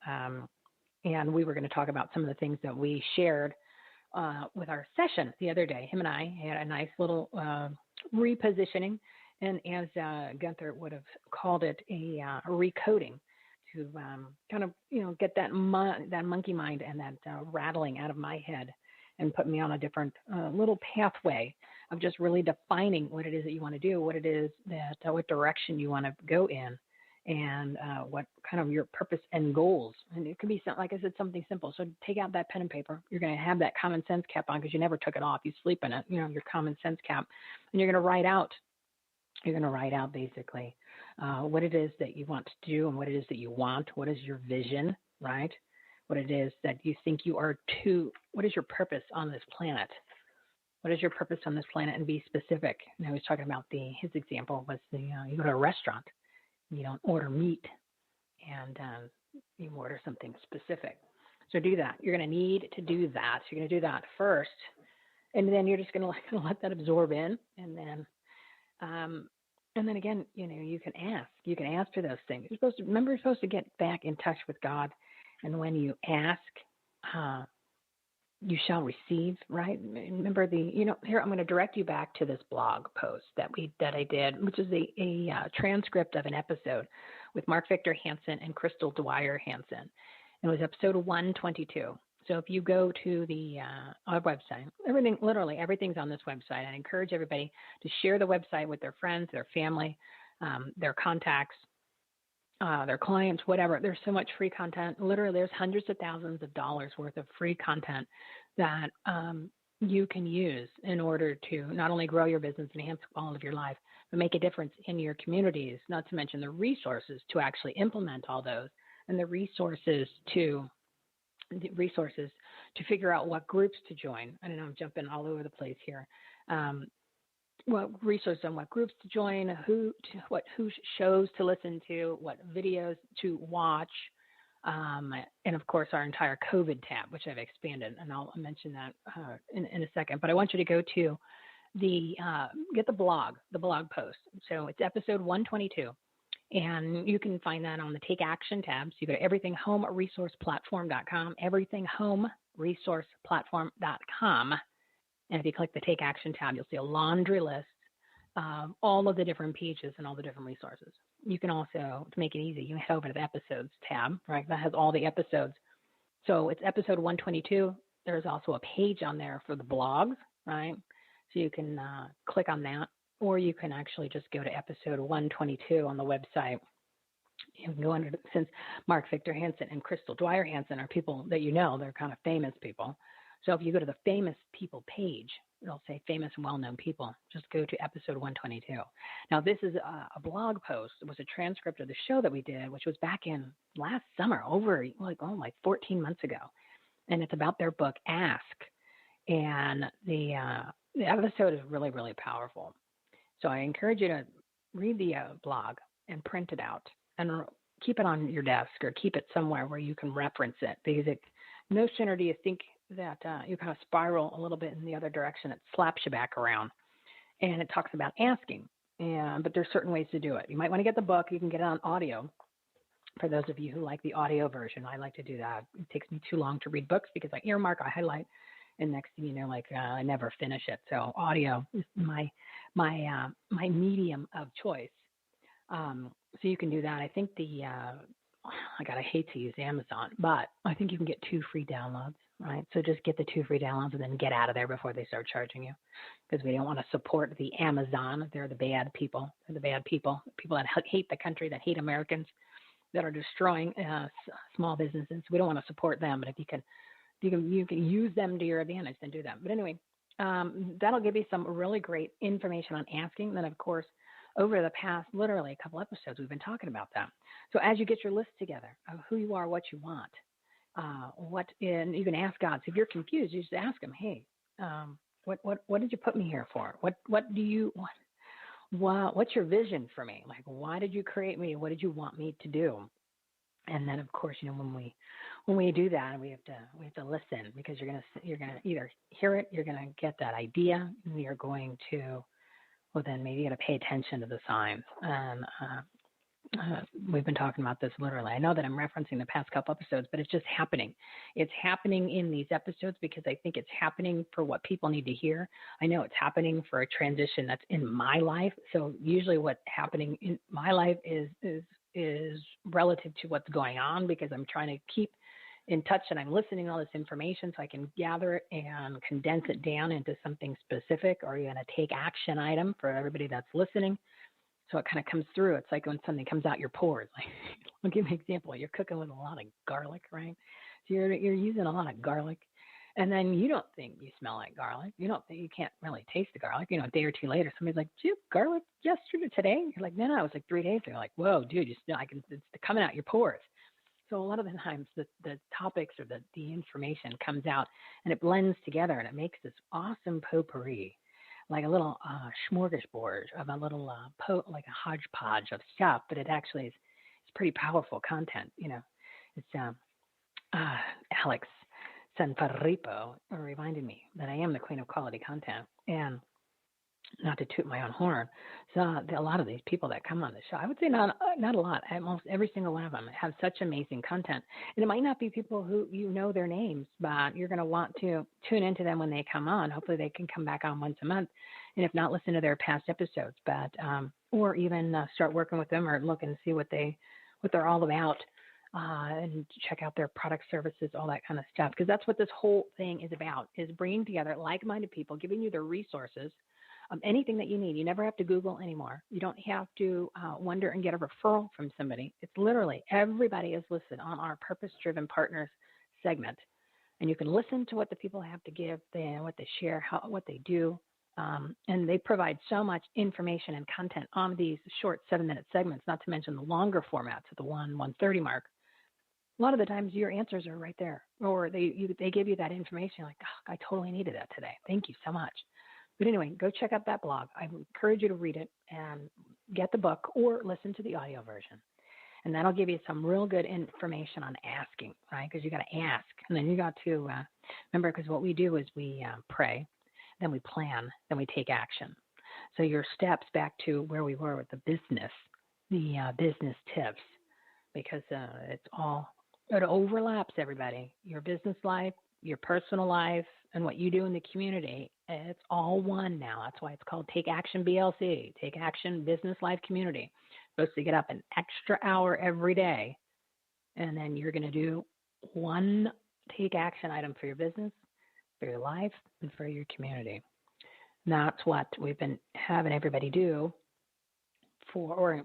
[SPEAKER 1] And we were going to talk about some of the things that we shared with our session the other day. Him and I had a nice little repositioning. And as Gunther would have called it, a recoding to kind of, get that monkey mind and that rattling out of my head, and put me on a different little pathway of just really defining what it is that you want to do, what it is that, what direction you want to go in, and what kind of your purpose and goals. And it could be something, like I said, something simple. So take out that pen and paper. You're going to have that common sense cap on because you never took it off. You sleep in it, your common sense cap, and you're going to write out. You're going to write out basically what it is that you want to do and what it is that you want. What is your vision, right? What it is that you think you are what is your purpose on this planet? What is your purpose on this planet? And be specific. And I was talking about his example was you go to a restaurant, and you don't order meat, and you order something specific. So do that. You're going to need to do that. So you're going to do that first, and then you're just going to let that absorb in, and then And then again, you can ask. You can ask for those things. You're supposed to get back in touch with God. And when you ask, you shall receive, right? Remember here, I'm going to direct you back to this blog post that I did, which is a transcript of an episode with Mark Victor Hansen and Crystal Dwyer Hansen. It was episode 122. So if you go to our website, everything's on this website. I encourage everybody to share the website with their friends, their family, their contacts, their clients, whatever. There's so much free content. Literally, there's hundreds of thousands of dollars worth of free content that you can use in order to not only grow your business, enhance the quality of your life, but make a difference in your communities, not to mention the resources to actually implement all those, and the resources to figure out what groups to join. I don't know, I'm jumping all over the place here. What resources on what groups to join, who shows to listen to, what videos to watch, and of course our entire COVID tab, which I've expanded, and I'll mention that in a second. But I want you to go to get the blog post. So it's episode 122. And you can find that on the Take Action tab. So you go to everythinghomeresourceplatform.com, everythinghomeresourceplatform.com. And if you click the Take Action tab, you'll see a laundry list of all of the different pages and all the different resources. You can also, to make it easy, you can head over to the episodes tab, right? That has all the episodes. So it's episode 122. There's also a page on there for the blogs, right? So you can click on that. Or you can actually just go to episode 122 on the website. You can go under, since Mark Victor Hansen and Crystal Dwyer Hansen are people that they're kind of famous people. So if you go to the famous people page, it'll say famous and well-known people. Just go to episode 122. Now, this is a blog post. It was a transcript of the show that we did, which was back in last summer, over like 14 months ago. And it's about their book, Ask. And the episode is really, really powerful. So I encourage you to read the blog and print it out and keep it on your desk or keep it somewhere where you can reference it, because no sooner do you think that you kind of spiral a little bit in the other direction, it slaps you back around. And it talks about asking, but there's certain ways to do it. You might want to get the book. You can get it on audio. For those of you who like the audio version, I like to do that. It takes me too long to read books because I earmark, I highlight, and next thing you know, I never finish it. So audio is my medium of choice. So you can do that. I think I hate to use Amazon, but I think you can get 2 free downloads, right? So just get the 2 free downloads and then get out of there before they start charging you, because we don't want to support the Amazon. They're the bad people. They're the bad people that hate the country, that hate Americans, that are destroying small businesses. We don't want to support them, but if you can use them to your advantage, then do that. But anyway, that'll give you some really great information on asking. And then, of course, over the past, literally a couple episodes, we've been talking about that. So as you get your list together of who you are, what you want, and you can ask God. So if you're confused, you just ask him, hey, what did you put me here for? What do you want? What's your vision for me? Like, why did you create me? What did you want me to do? And then, of course, when we do that, we have to listen, because you're gonna either hear it, you're gonna get that idea, and you're going to, well, then maybe you got to pay attention to the signs. And we've been talking about this literally. I know that I'm referencing the past couple episodes, but it's just happening. It's happening in these episodes because I think it's happening for what people need to hear. I know it's happening for a transition that's in my life. So usually what's happening in my life is relative to what's going on, because I'm trying to keep in touch and I'm listening to all this information so I can gather it and condense it down into something specific, or even a take action item for everybody that's listening. So it kind of comes through. It's like when something comes out your pores. Like, I'll give you an example. You're cooking with a lot of garlic, right? So you're using a lot of garlic, and then you don't think you smell like garlic. You don't think, you can't really taste the garlic. A day or two later, somebody's like, "Did you have garlic yesterday, today?" You're like, "No, it was like 3 days ago." Like, "Whoa, dude, you smell! It's coming out your pores." So a lot of the times the topics or the information comes out and it blends together and it makes this awesome potpourri, like a little smorgasbord of a little like a hodgepodge of stuff, but it actually is, it's pretty powerful content. It's Alex Sanfilippo reminded me that I am the queen of quality content, and not to toot my own horn, so a lot of these people that come on the show, I would say not a lot, almost every single one of them have such amazing content. And it might not be people who you know their names, but you're going to want to tune into them when they come on. Hopefully they can come back on once a month, and if not, listen to their past episodes, but or even start working with them or look and see what they're all about. And check out their product, services, all that kind of stuff, because that's what this whole thing is about, is bringing together like-minded people, giving you the resources, anything that you need. You never have to Google anymore. You don't have to wonder and get a referral from somebody. It's literally everybody is listed on our Purpose-Driven Partners segment, and you can listen to what the people have to give, what they share, what they do, and they provide so much information and content on these short 7-minute segments, not to mention the longer formats at the 1:30 mark. A lot of the times your answers are right there, or they give you that information like, oh, I totally needed that today. Thank you so much. But anyway, go check out that blog. I encourage you to read it and get the book or listen to the audio version. And that'll give you some real good information on asking, right? Because you got to ask. And then you got to remember, because what we do is we pray, then we plan, then we take action. So your steps back to where we were with the business tips, because it overlaps, everybody. Your business life, your personal life, and what you do in the community, it's all one now. That's why it's called Take Action BLC, Take Action Business Life Community. You're supposed to get up an extra hour every day, and then you're going to do one take action item for your business, for your life, and for your community. And that's what we've been having everybody do. I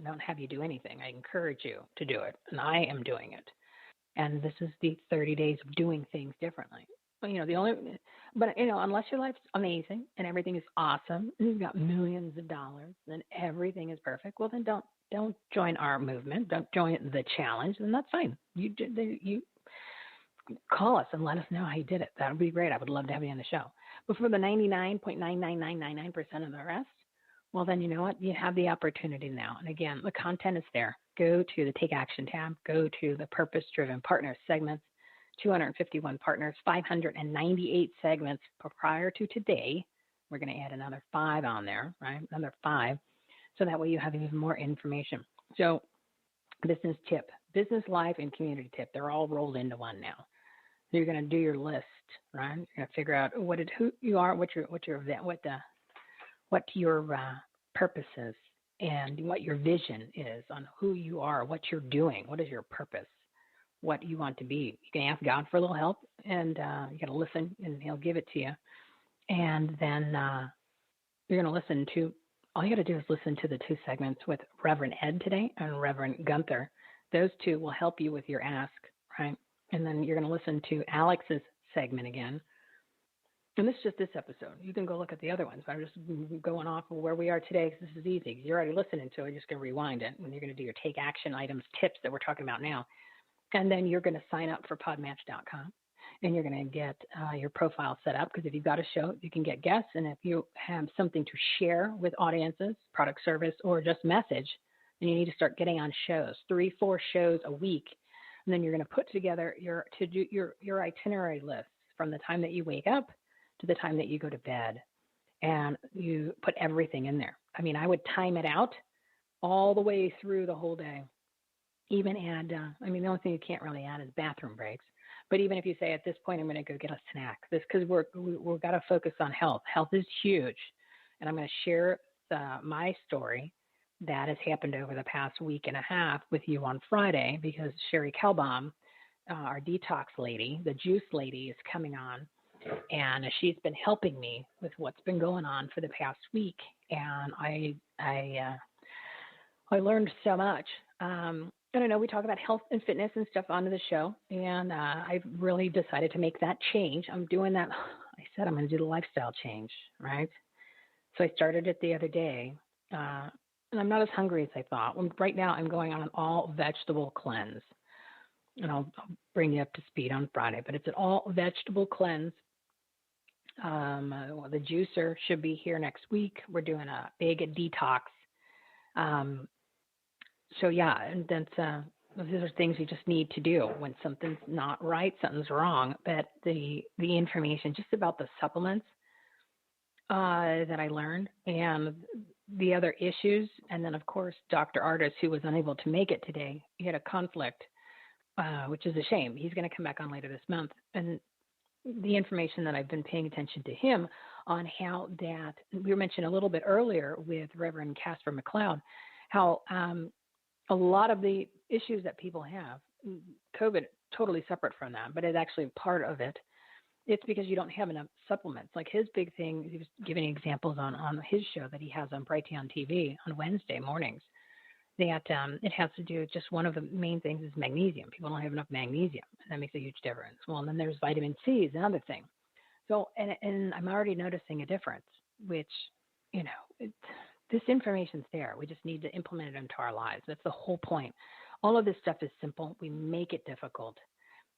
[SPEAKER 1] don't have you do anything. I encourage you to do it, and I am doing it. And this is the 30 days of doing things differently. Unless your life's amazing and everything is awesome, and you've got millions of dollars, and everything is perfect, well, then don't join our movement. Don't join the challenge, and that's fine. You call us and let us know how you did it. That would be great. I would love to have you on the show. But for the 99.99999% of the rest, well, then you know what? You have the opportunity now. And again, the content is there. Go to the Take Action tab. Go to the Purpose-Driven Partners segments. 251 partners, 598 segments prior to today. We're going to add another 5 on there, right? Another 5. So that way you have even more information. So business tip, business life, and community tip, they're all rolled into one now. So you're going to do your list, right? You're going to figure out who you are, what your purpose is, and what your vision is on who you are, what you're doing, what is your purpose, what you want to be. You can ask God for a little help, and you got to listen, and He'll give it to you. And then you're going to listen to, all you got to do is listen to the 2 segments with Reverend Ed today and Reverend Gunther. Those 2 will help you with your ask, right? And then you're going to listen to Alex's segment again. And this is just this episode. You can go look at the other ones. But I'm just going off of where we are today because this is easy. You're already listening to it. You're just going to rewind it. And you're going to do your take action items, tips that we're talking about now. And then you're going to sign up for podmatch.com. And you're going to get your profile set up, because if you've got a show, you can get guests. And if you have something to share with audiences, product, service, or just message, then you need to start getting on shows, 3-4 shows a week. And then you're going to put together your itinerary list from the time that you wake up to the time that you go to bed. And you put everything in there. I mean, I would time it out all the way through the whole day. Even add, the only thing you can't really add is bathroom breaks. But even if you say at this point, I'm going to go get a snack, because we've got to focus on health. Health is huge. And I'm going to share my story that has happened over the past week and a half with you on Friday, because Sherry Kelbaum, our detox lady, the juice lady, is coming on. And she's been helping me with what's been going on for the past week. And I learned so much. I don't know, we talk about health and fitness and stuff onto the show, and I've really decided to make that change. I'm doing that. I said I'm going to do the lifestyle change, right? So I started it the other day, and I'm not as hungry as I thought. Right now I'm going on an all-vegetable cleanse, and I'll bring you up to speed on Friday, but it's an all-vegetable cleanse. The juicer should be here next week. We're doing a big detox. So yeah, and these are things you just need to do when something's not right, something's wrong. But the information just about the supplements, that I learned, and the other issues. And then, of course, Dr. Artis, who was unable to make it today, he had a conflict, which is a shame. He's going to come back on later this month. And the information that I've been paying attention to him on how that, we were mentioned a little bit earlier with Reverend Casper McLeod, how a lot of the issues that people have, COVID totally separate from that, but it's actually part of it. It's because you don't have enough supplements. Like his big thing, he was giving examples on his show that he has on Brighteon TV on Wednesday mornings, that it has to do with just one of the main things is magnesium. People don't have enough magnesium, and that makes a huge difference. Well, and then there's vitamin C is another thing. So, and I'm already noticing a difference, which, this information's there. We just need to implement it into our lives. That's the whole point. All of this stuff is simple. We make it difficult.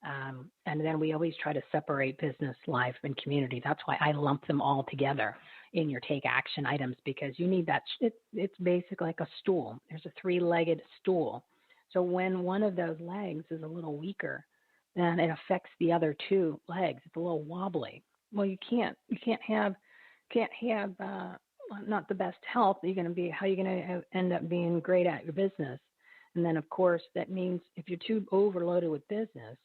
[SPEAKER 1] And then we always try to separate business, life, and community. That's why I lump them all together in your take action items, because you need that. It's basically like a stool. There's a 3-legged stool. So when one of those legs is a little weaker, then it affects the other 2 legs. It's a little wobbly. Well, you can't have not the best health. How are you going to end up being great at your business? And then, of course, that means if you're too overloaded with business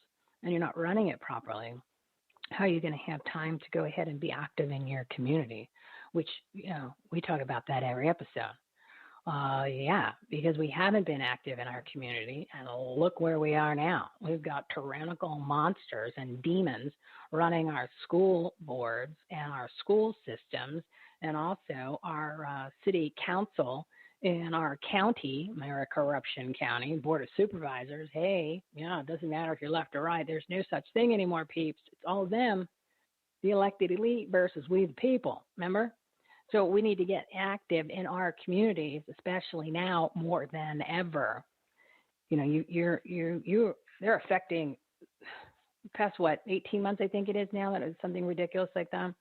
[SPEAKER 1] and you're not running it properly, how are you going to have time to go ahead and be active in your community? Which, we talk about that every episode. Because we haven't been active in our community, and look where we are now. We've got tyrannical monsters and demons running our school boards and our school systems, and also our city council in our county, our corruption county, board of supervisors. Hey, it doesn't matter if you're left or right. There's no such thing anymore, peeps. It's all them, the elected elite versus we the people, remember? So we need to get active in our communities, especially now more than ever. They're affecting past 18 months, I think it is now, that it's something ridiculous like that.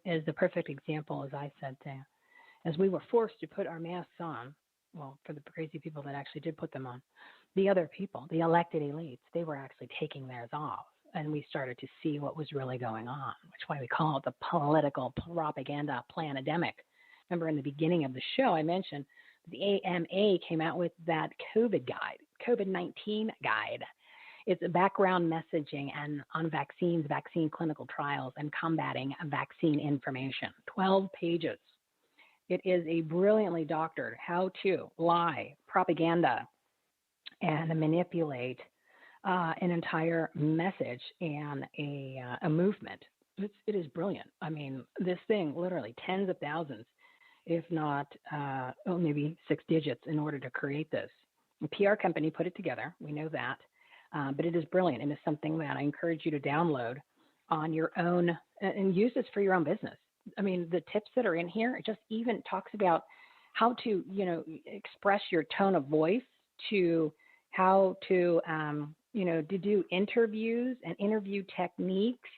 [SPEAKER 1] As the perfect example, as I said, as we were forced to put our masks on, well, for the crazy people that actually did put them on, the other people, the elected elites, they were actually taking theirs off. And we started to see what was really going on, which is why we call it the political propaganda pandemic. Remember in the beginning of the show, I mentioned the AMA came out with that COVID-19 guide. It's a background messaging and on vaccines, vaccine clinical trials, and combating vaccine information. 12 pages. It is a brilliantly doctored how to lie, propaganda, and manipulate an entire message and a movement. It is brilliant. I mean, this thing literally tens of thousands, if not maybe 6 digits in order to create this. A PR company put it together. We know that. But it is brilliant, and it's something that I encourage you to download on your own and use this for your own business. I mean, the tips that are in here, it just even talks about how to, express your tone of voice, to how to, to do interviews and interview techniques,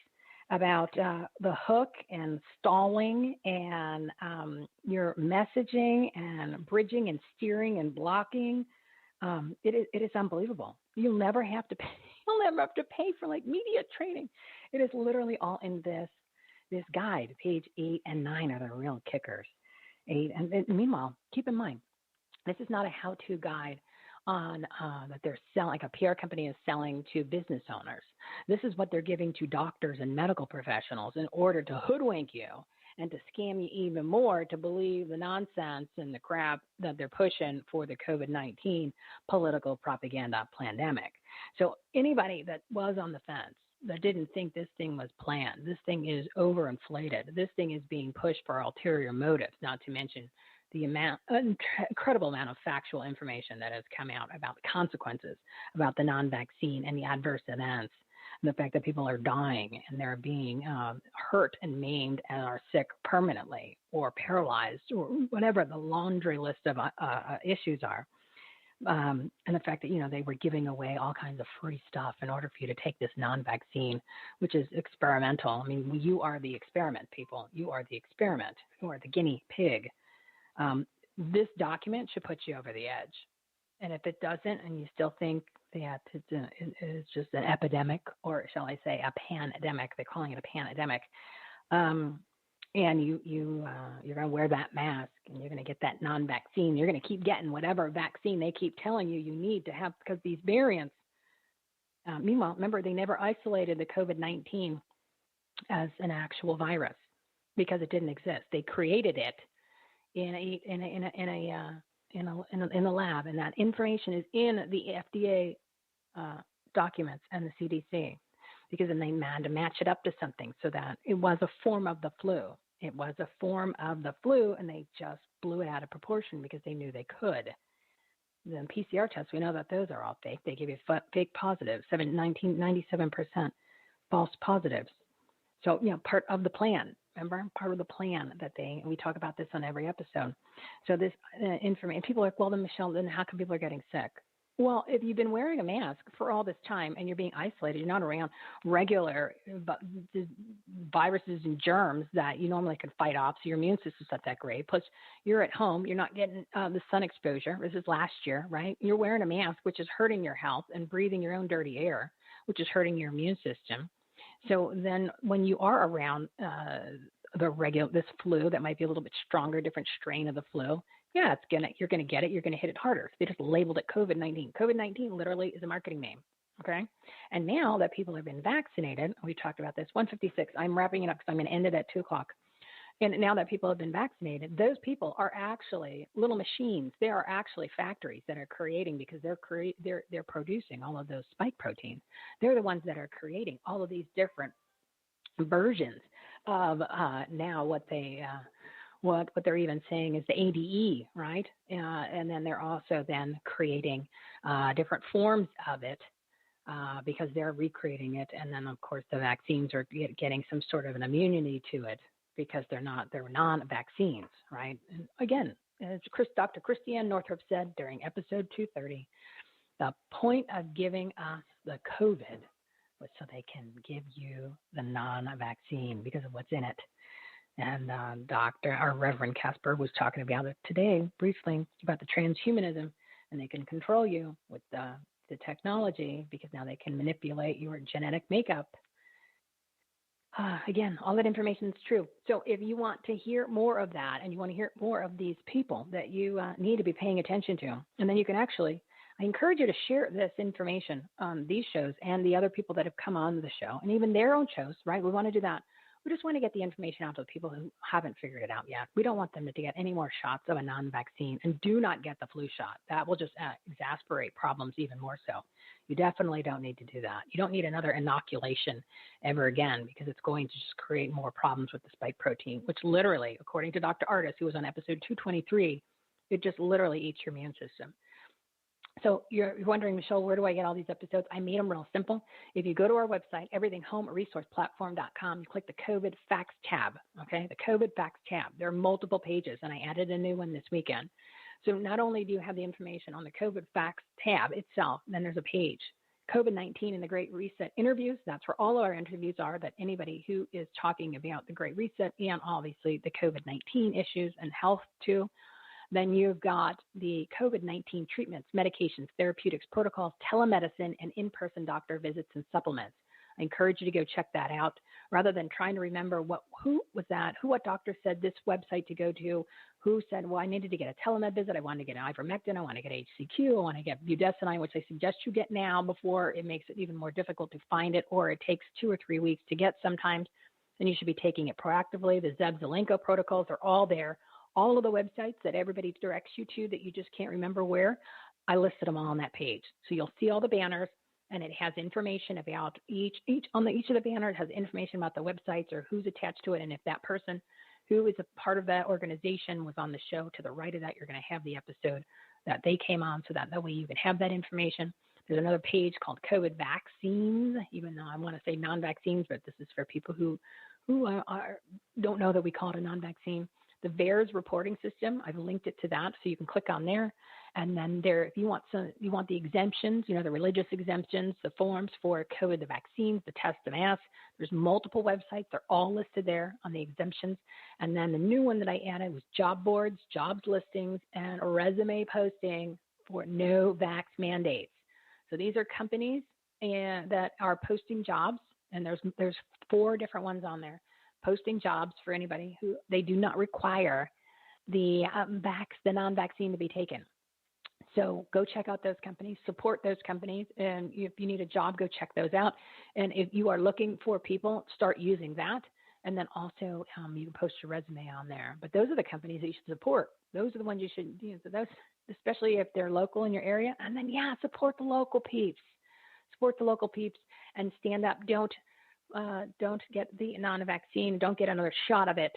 [SPEAKER 1] about the hook and stalling and your messaging and bridging and steering and blocking. It is unbelievable. You'll never have to pay. You'll never have to pay for media training. It is literally all in this guide. Page 8 and 9 are the real kickers. 8 and meanwhile, keep in mind, this is not a how-to guide on that they're selling, like a PR company is selling to business owners. This is what they're giving to doctors and medical professionals in order to hoodwink you and to scam you even more to believe the nonsense and the crap that they're pushing for the COVID-19 political propaganda pandemic. So anybody that was on the fence, that didn't think this thing was planned, this thing is overinflated, this thing is being pushed for ulterior motives, not to mention the incredible amount of factual information that has come out about the consequences, about the non-vaccine and the adverse events, and the fact that people are dying and they're being hurt and maimed and are sick permanently or paralyzed or whatever the laundry list of issues are. And the fact that, they were giving away all kinds of free stuff in order for you to take this non-vaccine, which is experimental. I mean, you are the experiment, people. You are the experiment. You are the guinea pig. This document should put you over the edge. And if it doesn't, and you still think that it's just an epidemic, or shall I say a pandemic, they're calling it a pandemic, and you're going to wear that mask, and you're going to get that non-vaccine. You're going to keep getting whatever vaccine they keep telling you need to have because these variants. Meanwhile, remember, they never isolated the COVID-19 as an actual virus because it didn't exist. They created it in a lab, and that information is in the FDA documents and the CDC, because then they had to match it up to something so that it was a form of the flu. It was a form of the flu, and they just blew it out of proportion because they knew they could. The PCR tests, we know that those are all fake. They give you fake positives, 97% false positives. So, part of the plan. Remember, part of the plan that we talk about this on every episode. So this information, people are like, well, then Michele, then how come people are getting sick? Well, if you've been wearing a mask for all this time and you're being isolated, you're not around regular viruses and germs that you normally can fight off, so your immune system's not that great. Plus, you're at home, you're not getting the sun exposure. This is last year, right? You're wearing a mask, which is hurting your health, and breathing your own dirty air, which is hurting your immune system. So then when you are around this flu that might be a little bit stronger, different strain of the flu, yeah, you're going to get it. You're going to hit it harder. They just labeled it COVID-19. COVID-19 literally is a marketing name, okay? And now that people have been vaccinated, we talked about this, 1:56. I'm wrapping it up because I'm going to end it at 2 o'clock. And now that people have been vaccinated, those people are actually little machines. They are actually factories that are creating, because they're producing all of those spike proteins. They're the ones that are creating all of these different versions of now what they're even saying is the ADE, right? And then they're also then creating different forms of it because they're recreating it. And then, of course, the vaccines are getting some sort of an immunity to it because they're non-vaccines, right? And again, as Dr. Christiane Northrup said during episode 230, the point of giving us the COVID was so they can give you the non-vaccine because of what's in it. And our Reverend Casper was talking about it today briefly about the transhumanism, and they can control you with the technology because now they can manipulate your genetic makeup. Again, all that information is true. So if you want to hear more of that, and you want to hear more of these people that you need to be paying attention to, and then you can actually, I encourage you to share this information on these shows and the other people that have come on the show, and even their own shows, right? We want to do that. We just want to get the information out to the people who haven't figured it out yet. We don't want them to get any more shots of a non-vaccine, and do not get the flu shot. That will just exacerbate problems even more so. You definitely don't need to do that. You don't need another inoculation ever again, because it's going to just create more problems with the spike protein, which literally, according to Dr. Artis, who was on episode 223, it just literally eats your immune system. So you're wondering, Michele, where do I get all these episodes? I made them real simple. If you go to our website, everythinghomeresourceplatform.com, you click the COVID Facts tab, okay? The COVID Facts tab. There are multiple pages, and I added a new one this weekend. So not only do you have the information on the COVID Facts tab itself, then there's a page, COVID-19 and the Great Reset interviews. That's where all of our interviews are, that anybody who is talking about the Great Reset and obviously the COVID-19 issues and health too. Then you've got the COVID-19 treatments, medications, therapeutics, protocols, telemedicine, and in-person doctor visits and supplements. I encourage you to go check that out rather than trying to remember what doctor said this website to go to, who said, well, I needed to get a telemed visit, I wanted to get ivermectin, I want to get HCQ, I want to get budesonide, which I suggest you get now before it makes it even more difficult to find it, or it takes 2 or 3 weeks to get sometimes. Then you should be taking it proactively. The Zeb-Zelenko protocols are all there. All of the websites that everybody directs you to that you just can't remember where, I listed them all on that page. So you'll see all the banners, and it has information about each of the banners has information about the websites or who's attached to it. And if that person who is a part of that organization was on the show, to the right of that, you're going to have the episode that they came on, so that way you can have that information. There's another page called COVID vaccines, even though I want to say non-vaccines, but this is for people who don't know that we call it a non-vaccine. The VAERS reporting system, I've linked it to that, so you can click on there. And then there, if you want the exemptions, the religious exemptions, the forms for COVID, the vaccines, the test, the mask. There's multiple websites. They're all listed there on the exemptions. And then the new one that I added was job boards, jobs listings, and resume posting for no vax mandates. So these are companies that are posting jobs, and there's 4 different ones on there. posting jobs for anybody who they do not require the non-vaccine to be taken. So go check out those companies, support those companies, and if you need a job, go check those out. And if you are looking for people, start using that. And then also you can post your resume on there. But those are the companies that you should support. Those are the ones you should use. So those, especially if they're local in your area. And then, support the local peeps. Support the local peeps and stand up. Don't get the non-vaccine. Don't get another shot of it.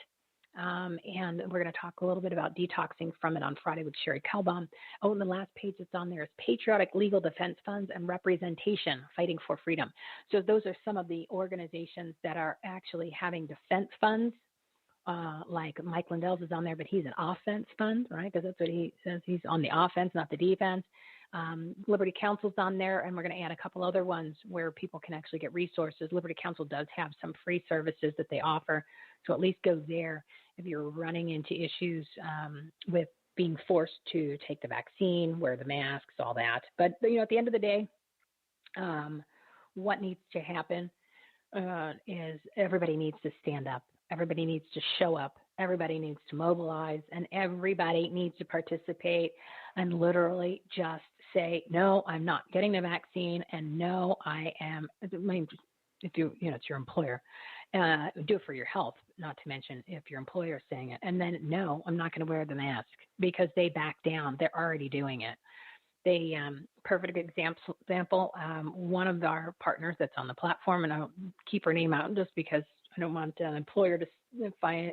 [SPEAKER 1] And we're going to talk a little bit about detoxing from it on Friday with Sherry Kalbaum. Oh, and the last page that's on there is Patriotic Legal Defense Funds and Representation, Fighting for Freedom. So those are some of the organizations that are actually having defense funds, like Mike Lindell's is on there, but he's an offense fund, right? Because that's what he says. He's on the offense, not the defense. Liberty Council's on there, and we're going to add a couple other ones where people can actually get resources. Liberty Council does have some free services that they offer, so at least go there if you're running into issues with being forced to take the vaccine, wear the masks, all that. But, at the end of the day, what needs to happen is everybody needs to stand up. Everybody needs to show up. Everybody needs to mobilize, and everybody needs to participate and literally just say, no, I'm not getting the vaccine, and no, I am. If it's your employer, do it for your health, not to mention if your employer is saying it. And then, no, I'm not going to wear the mask because they back down. They're already doing it. They, perfect example, one of our partners that's on the platform, and I'll keep her name out just because I don't want an employer to find,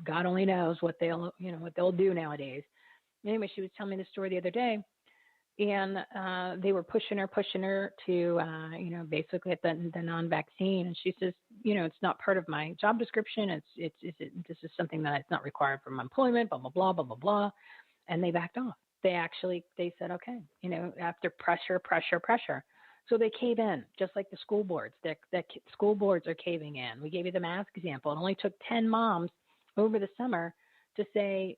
[SPEAKER 1] God only knows what they'll do nowadays. Anyway, she was telling me the story the other day, and they were pushing her to, basically at the non-vaccine. And she says, it's not part of my job description. This is something that it's not required for my employment, blah, blah, blah, blah, blah, blah. And they backed off. They said, okay, after pressure. So they cave in, just like the school boards. The school boards are caving in. We gave you the mask example. It only took 10 moms over the summer to say,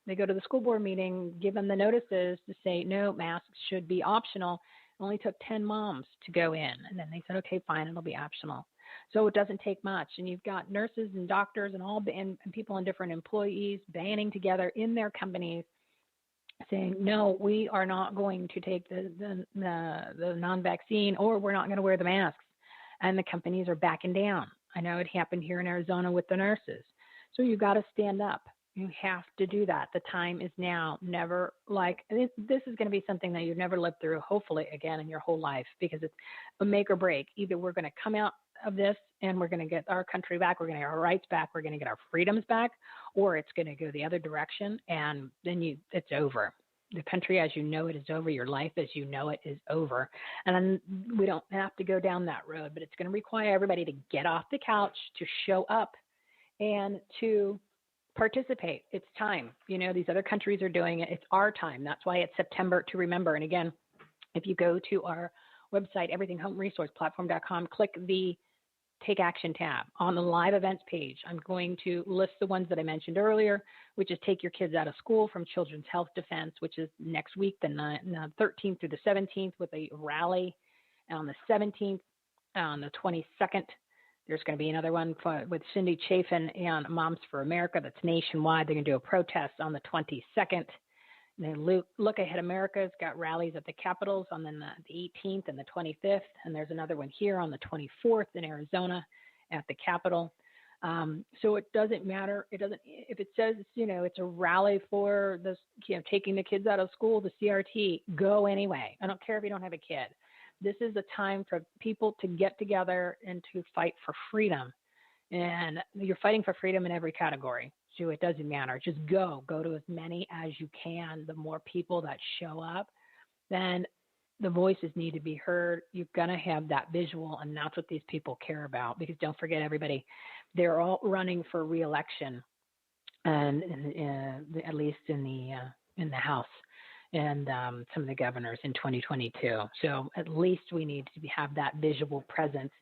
[SPEAKER 1] they go to the school board meeting, give them the notices to say, no, masks should be optional. It only took 10 moms to go in. And then they said, okay, fine, it'll be optional. So it doesn't take much. And you've got nurses and doctors and people and different employees banding together in their companies saying, no, we are not going to take the non-vaccine, or we're not going to wear the masks. And the companies are backing down. I know it happened here in Arizona with the nurses. So you've got to stand up. You have to do that. The time is now. Never this is going to be something that you've never lived through, hopefully, again in your whole life, because it's a make or break. Either we're going to come out of this and we're going to get our country back, we're going to get our rights back, we're going to get our freedoms back, or it's going to go the other direction, and then it's over. The country as you know it is over. Your life as you know it is over. And we don't have to go down that road, but it's going to require everybody to get off the couch, to show up, and to participate. It's time. These other countries are doing it. It's our time. That's why it's September to remember. And again, if you go to our website, everythinghomeresourceplatform.com, click the Take Action tab on the live events page. I'm going to list the ones that I mentioned earlier, which is Take Your Kids Out of School from Children's Health Defense, which is next week, the 13th through the 17th, with a rally on the 17th. On the 22nd, there's going to be another one with Cindy Chafin and Moms for America. That's nationwide. They're going to do a protest on the 22nd. And then Look Ahead America's got rallies at the Capitals on the 18th and the 25th. And there's another one here on the 24th in Arizona at the Capitol. So it doesn't matter. If it says, it's a rally for this, taking the kids out of school, the CRT, go anyway. I don't care if you don't have a kid. This is a time for people to get together and to fight for freedom. And you're fighting for freedom in every category. So it doesn't matter. Just go to as many as you can. The more people that show up, then the voices need to be heard. You're going to have that visual, and that's what these people care about. Because don't forget, everybody, they're all running for re-election, and at least in the House and some of the governors in 2022. So at least we need to have that visual presence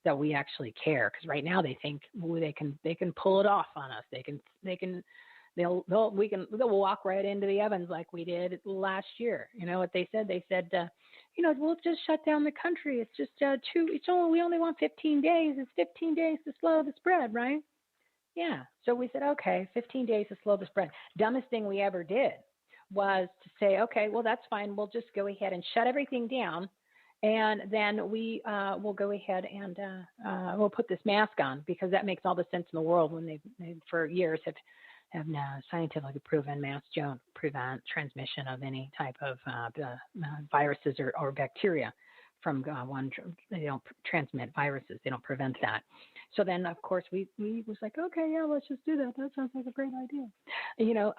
[SPEAKER 1] that we actually care, because right now they think they can pull it off on us. They'll walk right into the ovens like we did last year. You know what they said? They said, we'll just shut down the country. It's just we only want 15 days. It's 15 days to slow the spread, right? Yeah. So we said, okay, 15 days to slow the spread. Dumbest thing we ever did was to say, okay, well, that's fine. We'll just go ahead and shut everything down. And then we will go ahead and we'll put this mask on, because that makes all the sense in the world when they for years have now scientifically proven masks don't prevent transmission of any type of viruses or bacteria from one. They don't transmit viruses. They don't prevent that. So then, of course, we was like, okay, yeah, let's just do that. That sounds like a great idea.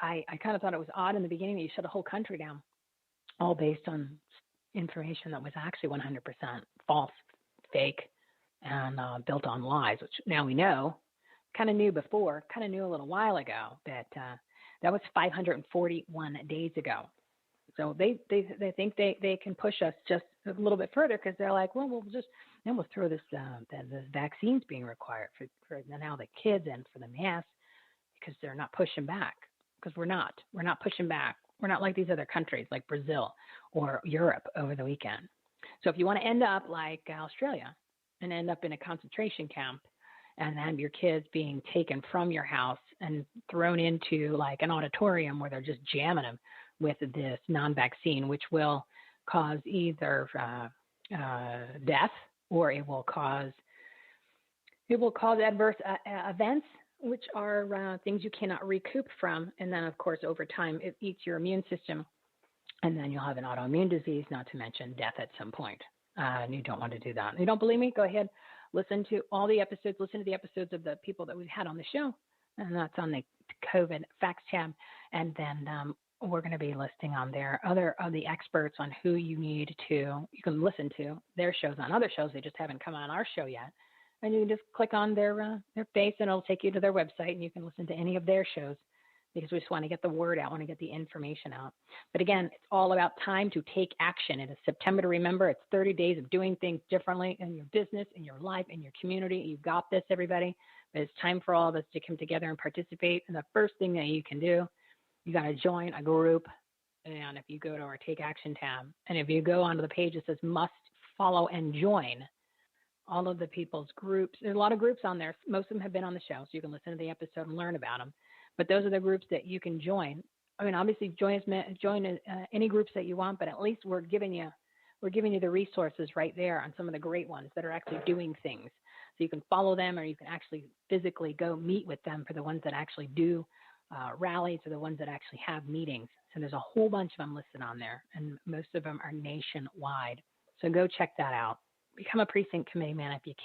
[SPEAKER 1] I kind of thought it was odd in the beginning that you shut a whole country down, all based on information that was actually 100% false, fake, and built on lies, which now we know. Kind of knew before, kind of knew a little while ago, but that was 541 days ago. So they think they can push us just a little bit further, because they're like, well, we'll throw this the vaccines being required for now the kids and for the masks, because they're not pushing back, because we're not pushing back. We're not like these other countries like Brazil or Europe over the weekend. So if you want to end up like Australia and end up in a concentration camp and have your kids being taken from your house and thrown into like an auditorium where they're just jamming them with this non-vaccine, which will cause either death, or it will cause adverse events, which are things you cannot recoup from. And then, of course, over time, it eats your immune system, and then you'll have an autoimmune disease, not to mention death at some point. And you don't want to do that. And you don't believe me? Go ahead, listen to all the episodes. Listen to the episodes of the people that we've had on the show, and that's on the COVID Facts tab. And then we're going to be listing on there other of the experts on who you can listen to their shows on other shows. They just haven't come on our show yet. And you can just click on their face, and it'll take you to their website, and you can listen to any of their shows, because we just want to get the word out, want to get the information out. But again, it's all about time to take action. It is September to remember. It's 30 days of doing things differently in your business, in your life, in your community. You've got this, everybody. But it's time for all of us to come together and participate. And the first thing that you can do, you got to join a group. And if you go to our Take Action tab, and if you go onto the page that says must follow and join, all of the people's groups, there's a lot of groups on there. Most of them have been on the show, so you can listen to the episode and learn about them. But those are the groups that you can join. I mean, obviously, join any groups that you want, but at least we're giving you the resources right there on some of the great ones that are actually doing things. So you can follow them, or you can actually physically go meet with them for the ones that actually do rallies, or the ones that actually have meetings. So there's a whole bunch of them listed on there, and most of them are nationwide. So go check that out. Become a precinct committee man if you can.